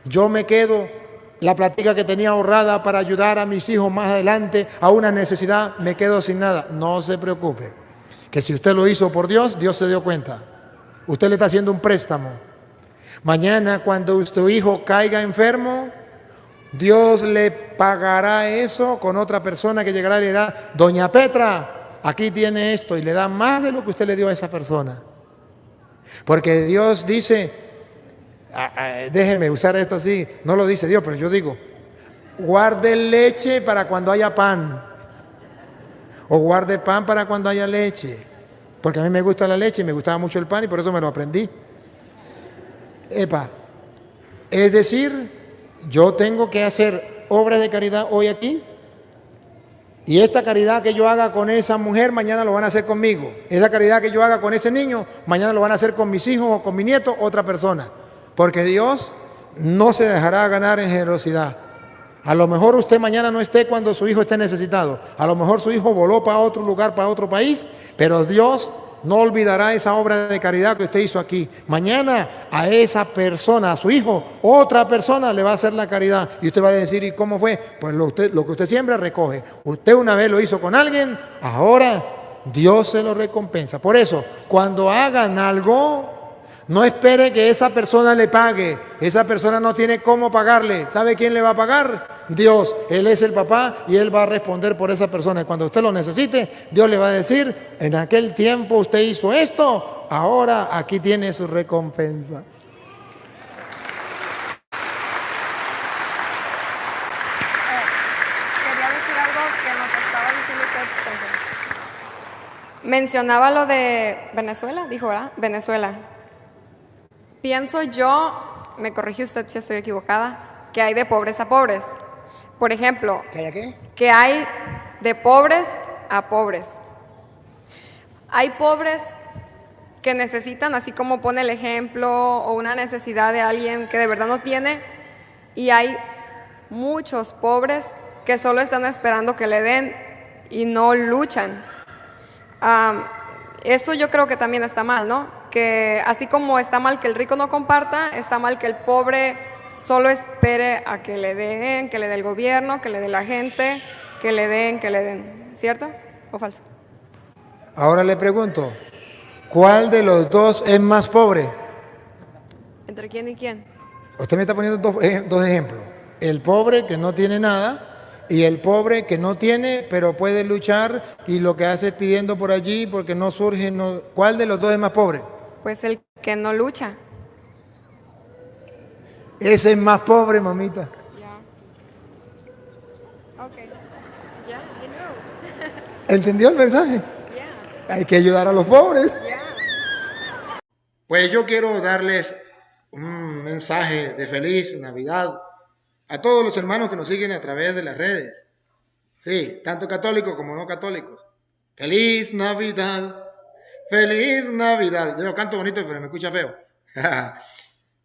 yo me quedo la platica que tenía ahorrada para ayudar a mis hijos más adelante a una necesidad, me quedo sin nada. No se preocupe, que si usted lo hizo por Dios, Dios se dio cuenta. Usted le está haciendo un préstamo. Mañana cuando su hijo caiga enfermo, Dios le pagará eso con otra persona que llegará y le dirá, doña Petra, aquí tiene esto, y le da más de lo que usted le dio a esa persona. Porque Dios dice, déjeme usar esto así, no lo dice Dios, pero yo digo, guarde leche para cuando haya pan, o guarde pan para cuando haya leche, porque a mí me gusta la leche y me gustaba mucho el pan y por eso me lo aprendí. Es decir, yo tengo que hacer obras de caridad hoy aquí, y esta caridad que yo haga con esa mujer, mañana lo van a hacer conmigo. Esa caridad que yo haga con ese niño, mañana lo van a hacer con mis hijos o con mi nieto, otra persona. Porque Dios no se dejará ganar en generosidad. A lo mejor usted mañana no esté cuando su hijo esté necesitado. A lo mejor su hijo voló para otro lugar, para otro país, pero Dios no olvidará esa obra de caridad que usted hizo aquí. Mañana a esa persona, a su hijo, otra persona le va a hacer la caridad. Y usted va a decir, ¿y cómo fue? Pues lo que usted siempre recoge. Usted una vez lo hizo con alguien, ahora Dios se lo recompensa. Por eso, cuando hagan algo, no espere que esa persona le pague. Esa persona no tiene cómo pagarle. ¿Sabe quién le va a pagar? Dios. Él es el papá y Él va a responder por esa persona. Y cuando usted lo necesite, Dios le va a decir, en aquel tiempo usted hizo esto, ahora aquí tiene su recompensa. Quería decir algo que no te estaba diciendo usted. Mencionaba lo de Venezuela, dijo, ¿verdad? Venezuela. Pienso yo, me corrige usted si estoy equivocada, que hay de pobres a pobres. Por ejemplo, que hay de pobres a pobres. Hay pobres que necesitan, así como pone el ejemplo, o una necesidad de alguien que de verdad no tiene, y hay muchos pobres que solo están esperando que le den y no luchan. Eso yo creo que también está mal, ¿no? Que así como está mal que el rico no comparta, está mal que el pobre solo espere a que le den, que le dé el gobierno, que le dé la gente, que le den, ¿cierto o falso? Ahora le pregunto, ¿cuál de los dos es más pobre? ¿Entre quién y quién? Usted me está poniendo dos ejemplos. El pobre que no tiene nada Y el pobre que no tiene, pero puede luchar y lo que hace es pidiendo por allí porque no surge. No. ¿Cuál de los dos es más pobre? Pues el que no lucha. Ese es más pobre, mamita. Ya. Ok. Ya, I know. ¿Entendió el mensaje? Ya. Hay que ayudar a los pobres. Ya. Pues yo quiero darles un mensaje de feliz Navidad a todos los hermanos que nos siguen a través de las redes. Sí, tanto católicos como no católicos. Feliz Navidad, feliz Navidad. Yo canto bonito, pero me escucha feo.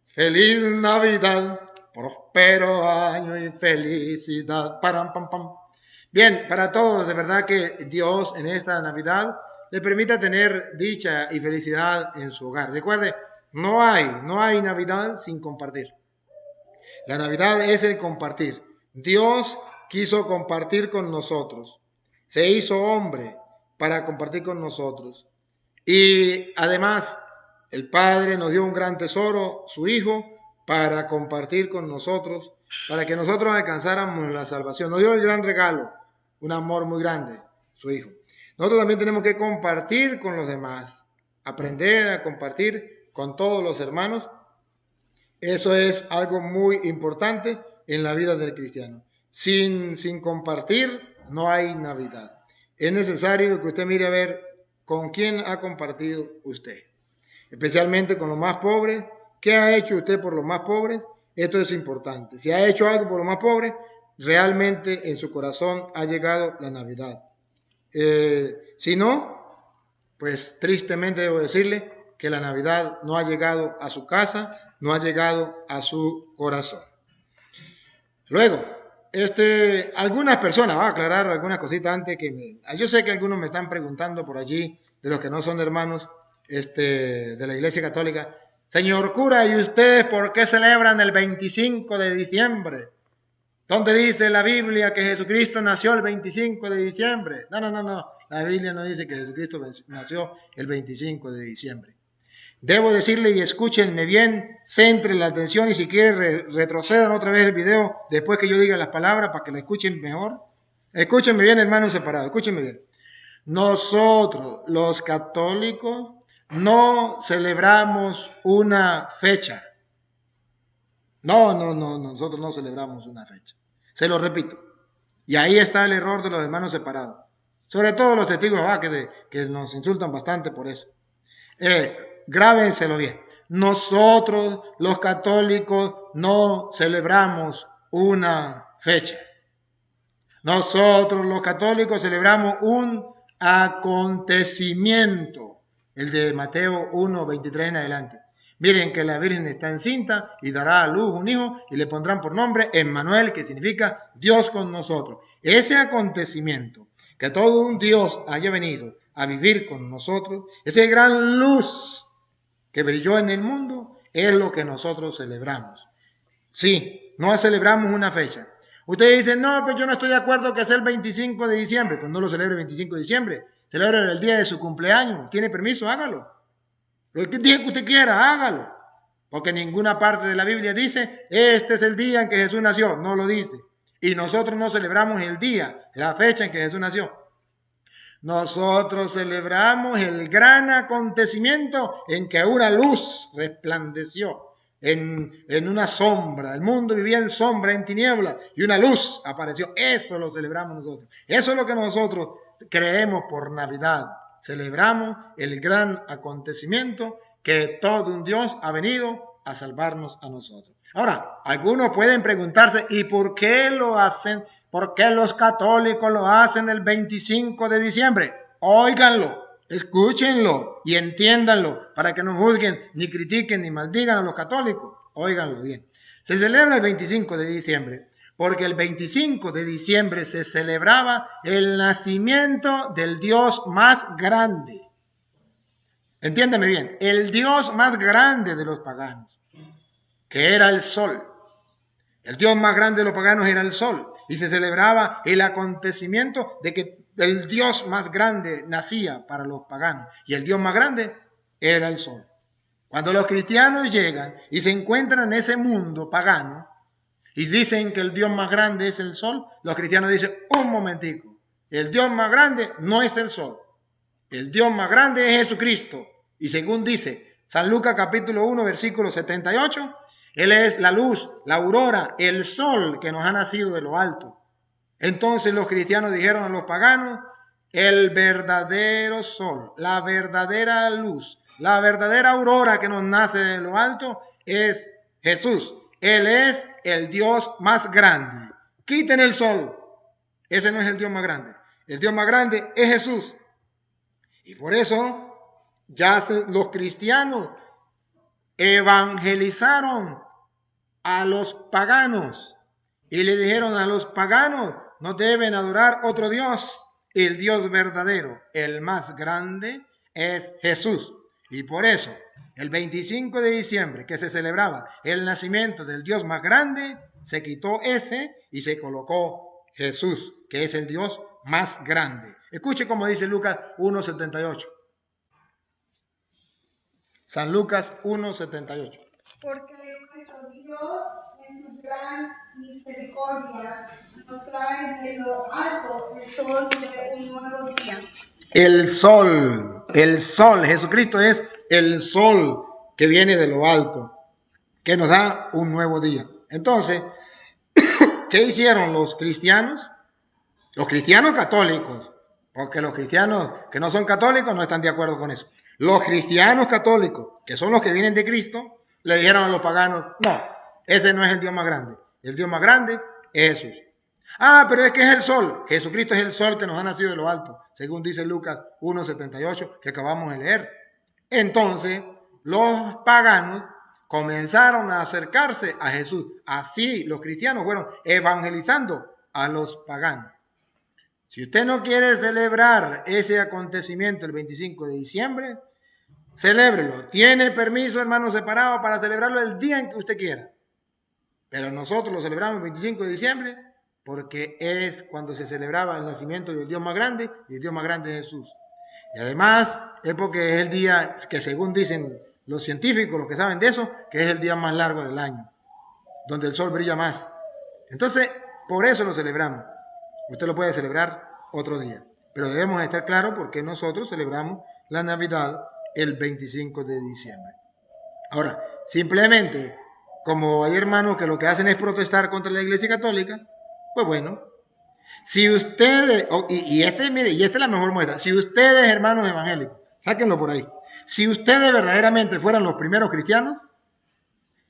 Feliz Navidad, próspero año y felicidad. Param, pam, pam. Bien, para todos, de verdad que Dios en esta Navidad le permita tener dicha y felicidad en su hogar. Recuerde, no hay Navidad sin compartir. La Navidad es el compartir. Dios quiso compartir con nosotros. Se hizo hombre para compartir con nosotros. Y además, el Padre nos dio un gran tesoro, su Hijo, para compartir con nosotros, para que nosotros alcanzáramos la salvación. Nos dio el gran regalo, un amor muy grande, su Hijo. Nosotros también tenemos que compartir con los demás, aprender a compartir con todos los hermanos. Eso es algo muy importante en la vida del cristiano. Sin compartir no hay Navidad. Es necesario que usted mire a ver con quién ha compartido usted. Especialmente con los más pobres. ¿Qué ha hecho usted por los más pobres? Esto es importante. Si ha hecho algo por los más pobres, realmente en su corazón ha llegado la Navidad. Si no, pues tristemente debo decirle que la Navidad no ha llegado a su casa, no ha llegado a su corazón. Luego, algunas personas, voy a aclarar algunas cositas antes yo sé que algunos me están preguntando por allí, de los que no son hermanos de la Iglesia Católica, señor cura, ¿y ustedes por qué celebran el 25 de diciembre? ¿Dónde dice la Biblia que Jesucristo nació el 25 de diciembre? No, la Biblia no dice que Jesucristo nació el 25 de diciembre. Debo decirle, y escúchenme bien, centren la atención y si quieren retrocedan otra vez el video después que yo diga las palabras para que la escuchen mejor. Escúchenme bien, hermanos separados, escúchenme bien. Nosotros, los católicos, no celebramos una fecha. No, nosotros no celebramos una fecha. Se lo repito. Y ahí está el error de los hermanos separados. Sobre todo los testigos de Jehová que nos insultan bastante por eso. Grábenselo bien. Nosotros, los católicos, no celebramos una fecha. Nosotros, los católicos, celebramos un acontecimiento. El de Mateo 1, 23 en adelante. Miren que la Virgen está encinta y dará a luz un hijo y le pondrán por nombre Emmanuel, que significa Dios con nosotros. Ese acontecimiento, que todo un Dios haya venido a vivir con nosotros, esa gran luz que brilló en el mundo, es lo que nosotros celebramos. Sí, no celebramos una fecha. Ustedes dicen, no, pues yo no estoy de acuerdo que sea el 25 de diciembre. Pues no lo celebre el 25 de diciembre. Celebre el día de su cumpleaños. ¿Tiene permiso? Hágalo. El día que usted quiera, hágalo. Porque ninguna parte de la Biblia dice, este es el día en que Jesús nació. No lo dice. Y nosotros no celebramos el día, la fecha en que Jesús nació. Nosotros celebramos el gran acontecimiento en que una luz resplandeció en una sombra. El mundo vivía en sombra, en tinieblas, y una luz apareció. Eso lo celebramos nosotros. Eso es lo que nosotros creemos por Navidad. Celebramos el gran acontecimiento que todo un Dios ha venido a salvarnos a nosotros. Ahora, algunos pueden preguntarse, ¿y por qué lo hacen? ¿Por qué los católicos lo hacen el 25 de diciembre? Óiganlo, escúchenlo y entiéndanlo para que no juzguen, ni critiquen, ni maldigan a los católicos. Óiganlo bien. Se celebra el 25 de diciembre porque el 25 de diciembre se celebraba el nacimiento del Dios más grande. Entiéndeme bien, el Dios más grande de los paganos, que era el sol. El Dios más grande de los paganos era el sol. Y se celebraba el acontecimiento de que el Dios más grande nacía para los paganos. Y el Dios más grande era el sol. Cuando los cristianos llegan y se encuentran en ese mundo pagano, y dicen que el Dios más grande es el sol, los cristianos dicen, un momentico, el Dios más grande no es el sol, el Dios más grande es Jesucristo. Y según dice San Lucas capítulo 1, versículo 78, Él es la luz, la aurora, el sol que nos ha nacido de lo alto. Entonces los cristianos dijeron a los paganos, el verdadero sol, la verdadera luz, la verdadera aurora que nos nace de lo alto es Jesús. Él es el Dios más grande. Quiten el sol. Ese no es el Dios más grande. El Dios más grande es Jesús. Y por eso los cristianos evangelizaron a los paganos y le dijeron a los paganos, no deben adorar otro Dios, el Dios verdadero, el más grande es Jesús. Y por eso, el 25 de diciembre, que se celebraba el nacimiento del Dios más grande, se quitó ese y se colocó Jesús, que es el Dios más grande. Escuche cómo dice Lucas 1:78. San Lucas 1:78. Porque nuestro Dios, en su gran misericordia, nos trae de lo alto el sol de un nuevo día. El sol, Jesucristo es el sol que viene de lo alto, que nos da un nuevo día. Entonces, ¿qué hicieron los cristianos? Los cristianos católicos, porque los cristianos que no son católicos no están de acuerdo con eso. Los cristianos católicos, que son los que vienen de Cristo, le dijeron a los paganos, no, ese no es el Dios más grande. El Dios más grande es Jesús. Ah, pero es que es el sol. Jesucristo es el sol que nos ha nacido de lo alto, según dice Lucas 1:78, que acabamos de leer. Entonces, los paganos comenzaron a acercarse a Jesús. Así los cristianos fueron evangelizando a los paganos. Si usted no quiere celebrar ese acontecimiento el 25 de diciembre, celébrelo. Tiene permiso, hermano separado, para celebrarlo el día en que usted quiera. Pero nosotros lo celebramos el 25 de diciembre porque es cuando se celebraba el nacimiento del Dios más grande, y el Dios más grande es Jesús. Y además es porque es el día que, según dicen los científicos, los que saben de eso, que es el día más largo del año, donde el sol brilla más. Entonces, por eso lo celebramos. Usted lo puede celebrar otro día, pero debemos estar claros porque nosotros celebramos la Navidad el 25 de diciembre. Ahora, simplemente, como hay hermanos que lo que hacen es protestar contra la Iglesia Católica, pues bueno, si ustedes, mire, y esta es la mejor muestra, si ustedes, hermanos evangélicos, sáquenlo por ahí, si ustedes verdaderamente fueran los primeros cristianos,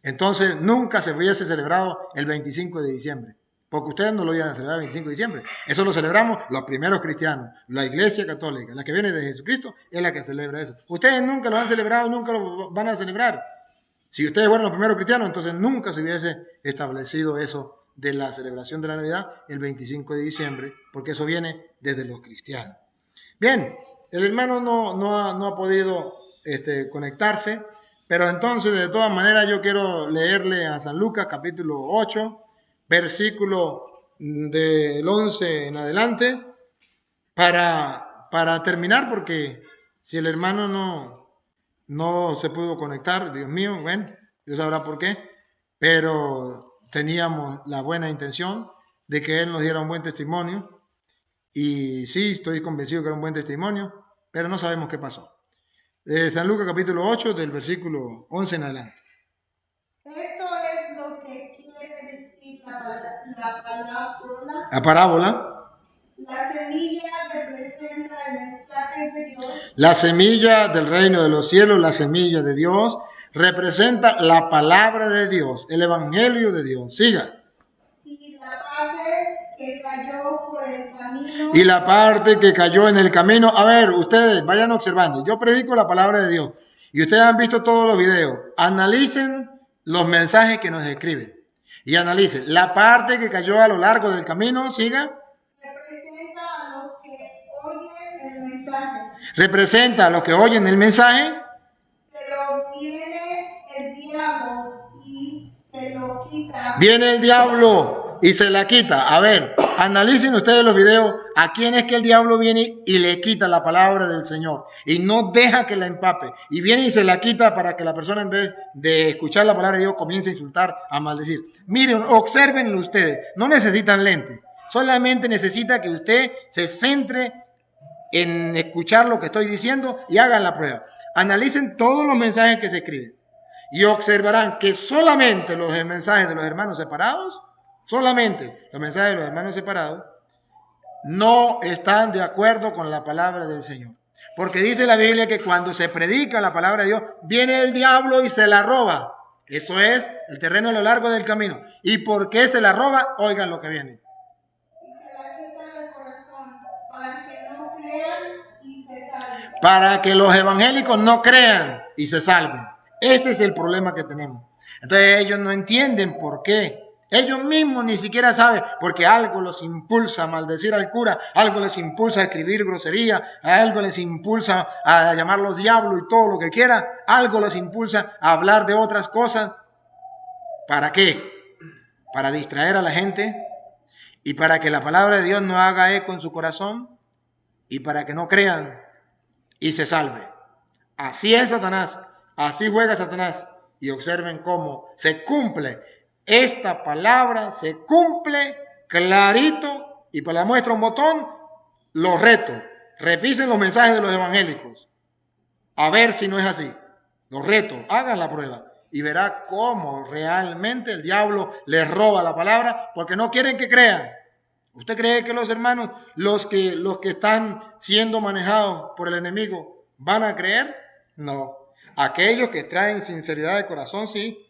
entonces nunca se hubiese celebrado el 25 de diciembre. Porque ustedes no lo iban a celebrar el 25 de diciembre. Eso lo celebramos los primeros cristianos. La Iglesia Católica, la que viene de Jesucristo, es la que celebra eso. Ustedes nunca lo han celebrado, nunca lo van a celebrar. Si ustedes fueron los primeros cristianos, entonces nunca se hubiese establecido eso de la celebración de la Navidad el 25 de diciembre, porque eso viene desde los cristianos. Bien, el hermano no ha podido conectarse, pero entonces de todas maneras yo quiero leerle a San Lucas capítulo 8, versículo del 11 en adelante, para terminar, porque si el hermano no se pudo conectar, Dios mío, bueno, Dios sabrá por qué, pero teníamos la buena intención de que Él nos diera un buen testimonio, y sí, estoy convencido que era un buen testimonio, pero no sabemos qué pasó. San Lucas capítulo 8, del versículo 11 en adelante. Esto es lo que quiere decir la parábola. La semilla representa el mensaje de Dios. La semilla del reino de los cielos, la semilla de Dios, representa la palabra de Dios, el evangelio de Dios. Siga. Y la parte que cayó por el camino. Y la parte que cayó en el camino. A ver, ustedes vayan observando. Yo predico la palabra de Dios y ustedes han visto todos los videos. Analicen los mensajes que nos escriben y analicen la parte que cayó a lo largo del camino. Siga. Representa a los que oyen el mensaje. Representa a los que oyen el mensaje. Pero viene el diablo y se lo quita. Viene el diablo y se la quita. A ver, analicen ustedes los videos ¿a quién es que el diablo viene y le quita la palabra del Señor? Y no deja que la empape. Y viene y se la quita para que la persona, en vez de escuchar la palabra de Dios, comience a insultar, a maldecir. Miren, obsérvenlo ustedes. No necesitan lentes. Solamente necesita que usted se centre en escuchar lo que estoy diciendo y hagan la prueba. Analicen todos los mensajes que se escriben y observarán que solamente los mensajes de los hermanos separados, no están de acuerdo con la palabra del Señor. Porque dice la Biblia que cuando se predica la palabra de Dios, viene el diablo y se la roba. Eso es el terreno a lo largo del camino. ¿Y por qué se la roba? Oigan lo que viene. Para que los evangélicos no crean y se salven. Ese es el problema que tenemos. Entonces ellos no entienden por qué. Ellos mismos ni siquiera saben, porque algo los impulsa a maldecir al cura, algo les impulsa a escribir grosería, algo les impulsa a llamarlos diablo y todo lo que quiera, algo les impulsa a hablar de otras cosas. ¿Para qué? Para distraer a la gente y para que la palabra de Dios no haga eco en su corazón y para que no crean y se salve. Así es Satanás, así juega Satanás. Y observen cómo se cumple esta palabra, se cumple clarito. Y para la muestra un botón, los reto. Revisen los mensajes de los evangélicos. A ver si no es así. Los reto, hagan la prueba. Y verá cómo realmente el diablo les roba la palabra porque no quieren que crean. ¿Usted cree que los hermanos, los que están siendo manejados por el enemigo, van a creer? No. Aquellos que traen sinceridad de corazón, sí.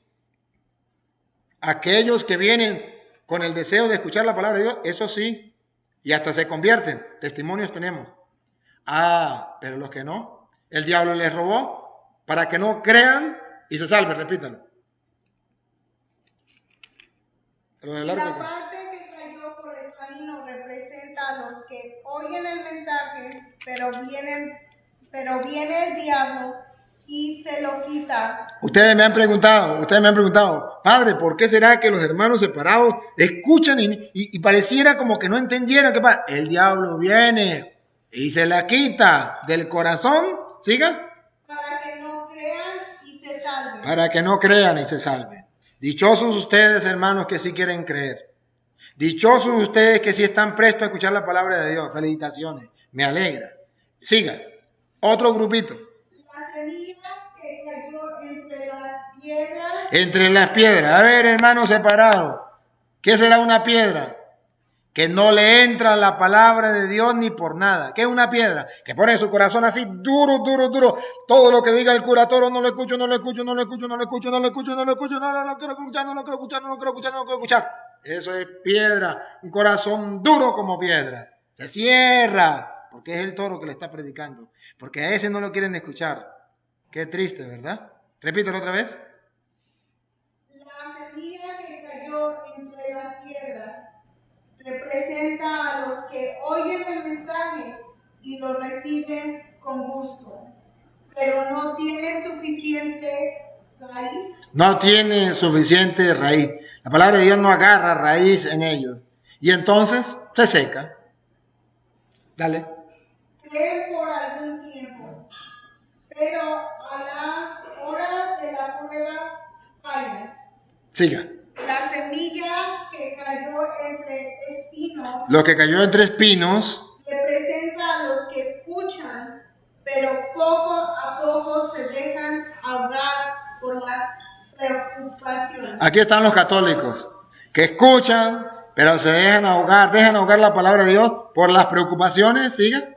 Aquellos que vienen con el deseo de escuchar la palabra de Dios, eso sí. Y hasta se convierten. Testimonios tenemos. Pero los que no, el diablo les robó para que no crean y se salven. Repítalo. La parte que cayó por el camino representa a los que oyen el mensaje, pero viene el diablo y se lo quita. Ustedes me han preguntado, Padre, ¿por qué será que los hermanos separados escuchan y pareciera como que no entendieran qué pasa? El diablo viene y se la quita del corazón, ¿siga? Para que no crean y se salven. Para que no crean y se salven. Dichosos ustedes, hermanos, que sí quieren creer. Dichosos ustedes que sí están prestos a escuchar la palabra de Dios. Felicitaciones, me alegra. Siga, otro grupito. La semilla que cayó entre las piedras. Entre las piedras. A ver, hermanos separados, ¿qué será una piedra? Que no le entra la palabra de Dios ni por nada. ¿Qué es una piedra? Que pone su corazón así duro, duro, duro. Todo lo que diga el cura Toro no lo escucho, no lo escucho, no lo escucho, no lo escucho, no lo escucho, no lo escucho, no lo quiero escuchar, no lo quiero escuchar, no lo quiero escuchar, no lo quiero escuchar. Eso es piedra, un corazón duro como piedra. Se cierra, porque es el toro que le está predicando. Porque a ese no lo quieren escuchar. Qué triste, ¿verdad? Repítelo otra vez. La semilla que cayó entre las piedras representa a los que oyen el mensaje y lo reciben con gusto, pero no tiene suficiente raíz. No tiene suficiente raíz. La palabra de Dios no agarra raíz en ellos. Y entonces se seca. Dale. Creen por algún tiempo, pero a la hora de la prueba fallan. Siga. La semilla que cayó entre espinos. Lo que cayó entre espinos. Representa a los que escuchan, pero poco a poco se dejan ahogar por las preocupaciones. Aquí están los católicos que escuchan, pero se dejan ahogar la palabra de Dios por las preocupaciones. Siga.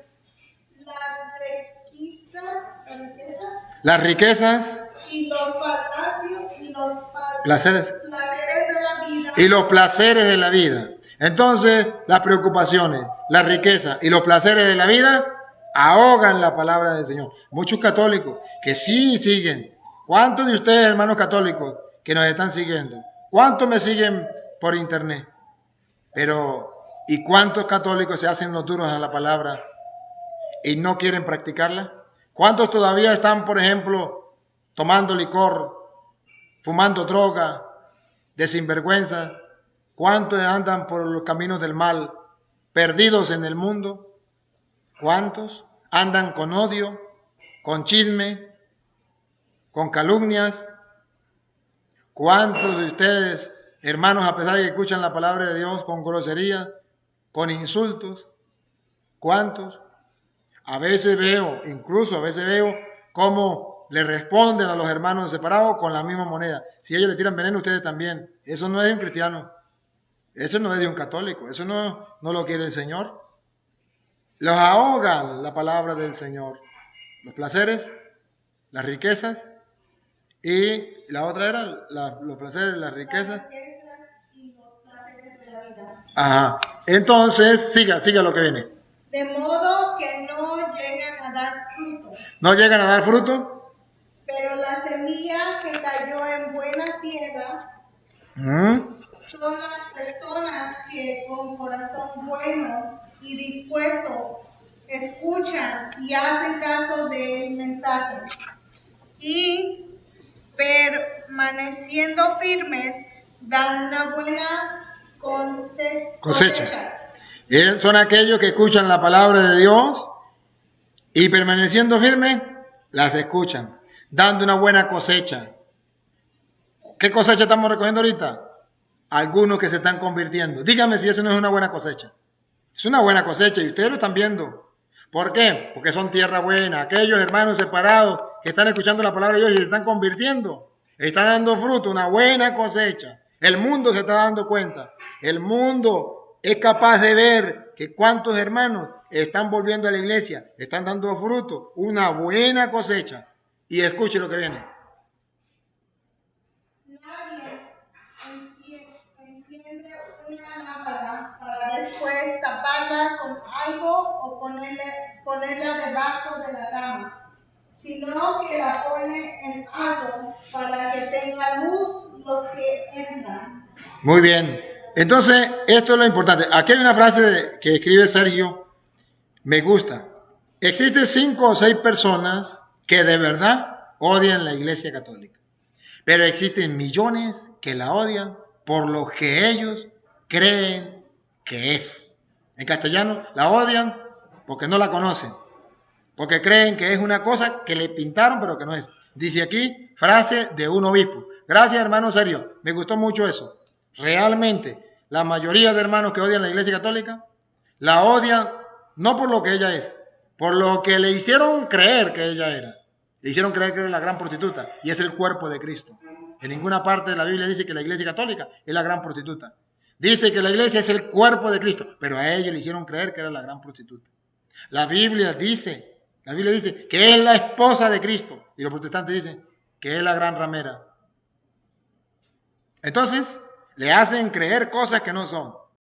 Las riquezas y los palacios y los placeres de la vida. Y los placeres de la vida. Entonces, las preocupaciones, la riqueza y los placeres de la vida ahogan la palabra del Señor. Muchos católicos que sí siguen. ¿Cuántos de ustedes, hermanos católicos, que nos están siguiendo? ¿Cuántos me siguen por internet? ¿Y cuántos católicos se hacen los duros a la palabra y no quieren practicarla? ¿Cuántos todavía están, por ejemplo, tomando licor, fumando droga, de sinvergüenza? ¿Cuántos andan por los caminos del mal perdidos en el mundo? ¿Cuántos andan con odio, con chisme, con calumnias? ¿Cuántos de ustedes, hermanos, a pesar de que escuchan la palabra de Dios, con groserías, con insultos? ¿Cuántos? A veces veo cómo le responden a los hermanos separados con la misma moneda. Si ellos le tiran veneno, ustedes también. Eso no es de un cristiano. Eso no es de un católico. Eso no lo quiere el Señor. Los ahoga la palabra del Señor. Los placeres, las riquezas y la otra era los placeres, las riquezas. Y los placeres de la vida. Ajá. Entonces, siga lo que viene. De modo que no llegan a dar fruto. ¿No llegan a dar fruto? Pero la semilla que cayó en buena tierra son las personas que con corazón bueno y dispuesto escuchan y hacen caso del mensaje. Y permaneciendo firmes dan una buena cosecha. Son aquellos que escuchan la palabra de Dios y permaneciendo firmes, las escuchan, dando una buena cosecha. ¿Qué cosecha estamos recogiendo ahorita? Algunos que se están convirtiendo. Dígame si eso no es una buena cosecha. Es una buena cosecha y ustedes lo están viendo. ¿Por qué? Porque son tierra buena. Aquellos hermanos separados que están escuchando la palabra de Dios y se están convirtiendo, están dando fruto, una buena cosecha. El mundo se está dando cuenta. El mundo es capaz de ver que cuántos hermanos están volviendo a la iglesia, están dando fruto, una buena cosecha. Y escuche lo que viene. Nadie enciende una lámpara para después taparla con algo o ponerla debajo de la cama, sino que la pone en alto para que tenga luz los que entran. Muy bien. Entonces, esto es lo importante. Aquí hay una frase que escribe Sergio, me gusta. Existen 5 o 6 personas que de verdad odian la Iglesia Católica, pero existen millones que la odian por lo que ellos creen que es. En castellano, la odian porque no la conocen, porque creen que es una cosa que le pintaron pero que no es. Dice aquí, frase de un obispo. Gracias, hermano Sergio, me gustó mucho eso. Realmente, la mayoría de hermanos que odian la Iglesia Católica, la odian no por lo que ella es, por lo que le hicieron creer que ella era. Le hicieron creer que era la gran prostituta y es el cuerpo de Cristo. En ninguna parte de la Biblia dice que la Iglesia Católica es la gran prostituta. Dice que la Iglesia es el cuerpo de Cristo, pero a ellos le hicieron creer que era la gran prostituta. La Biblia dice que es la esposa de Cristo y los protestantes dicen que es la gran ramera. Entonces, le hacen creer cosas que no son.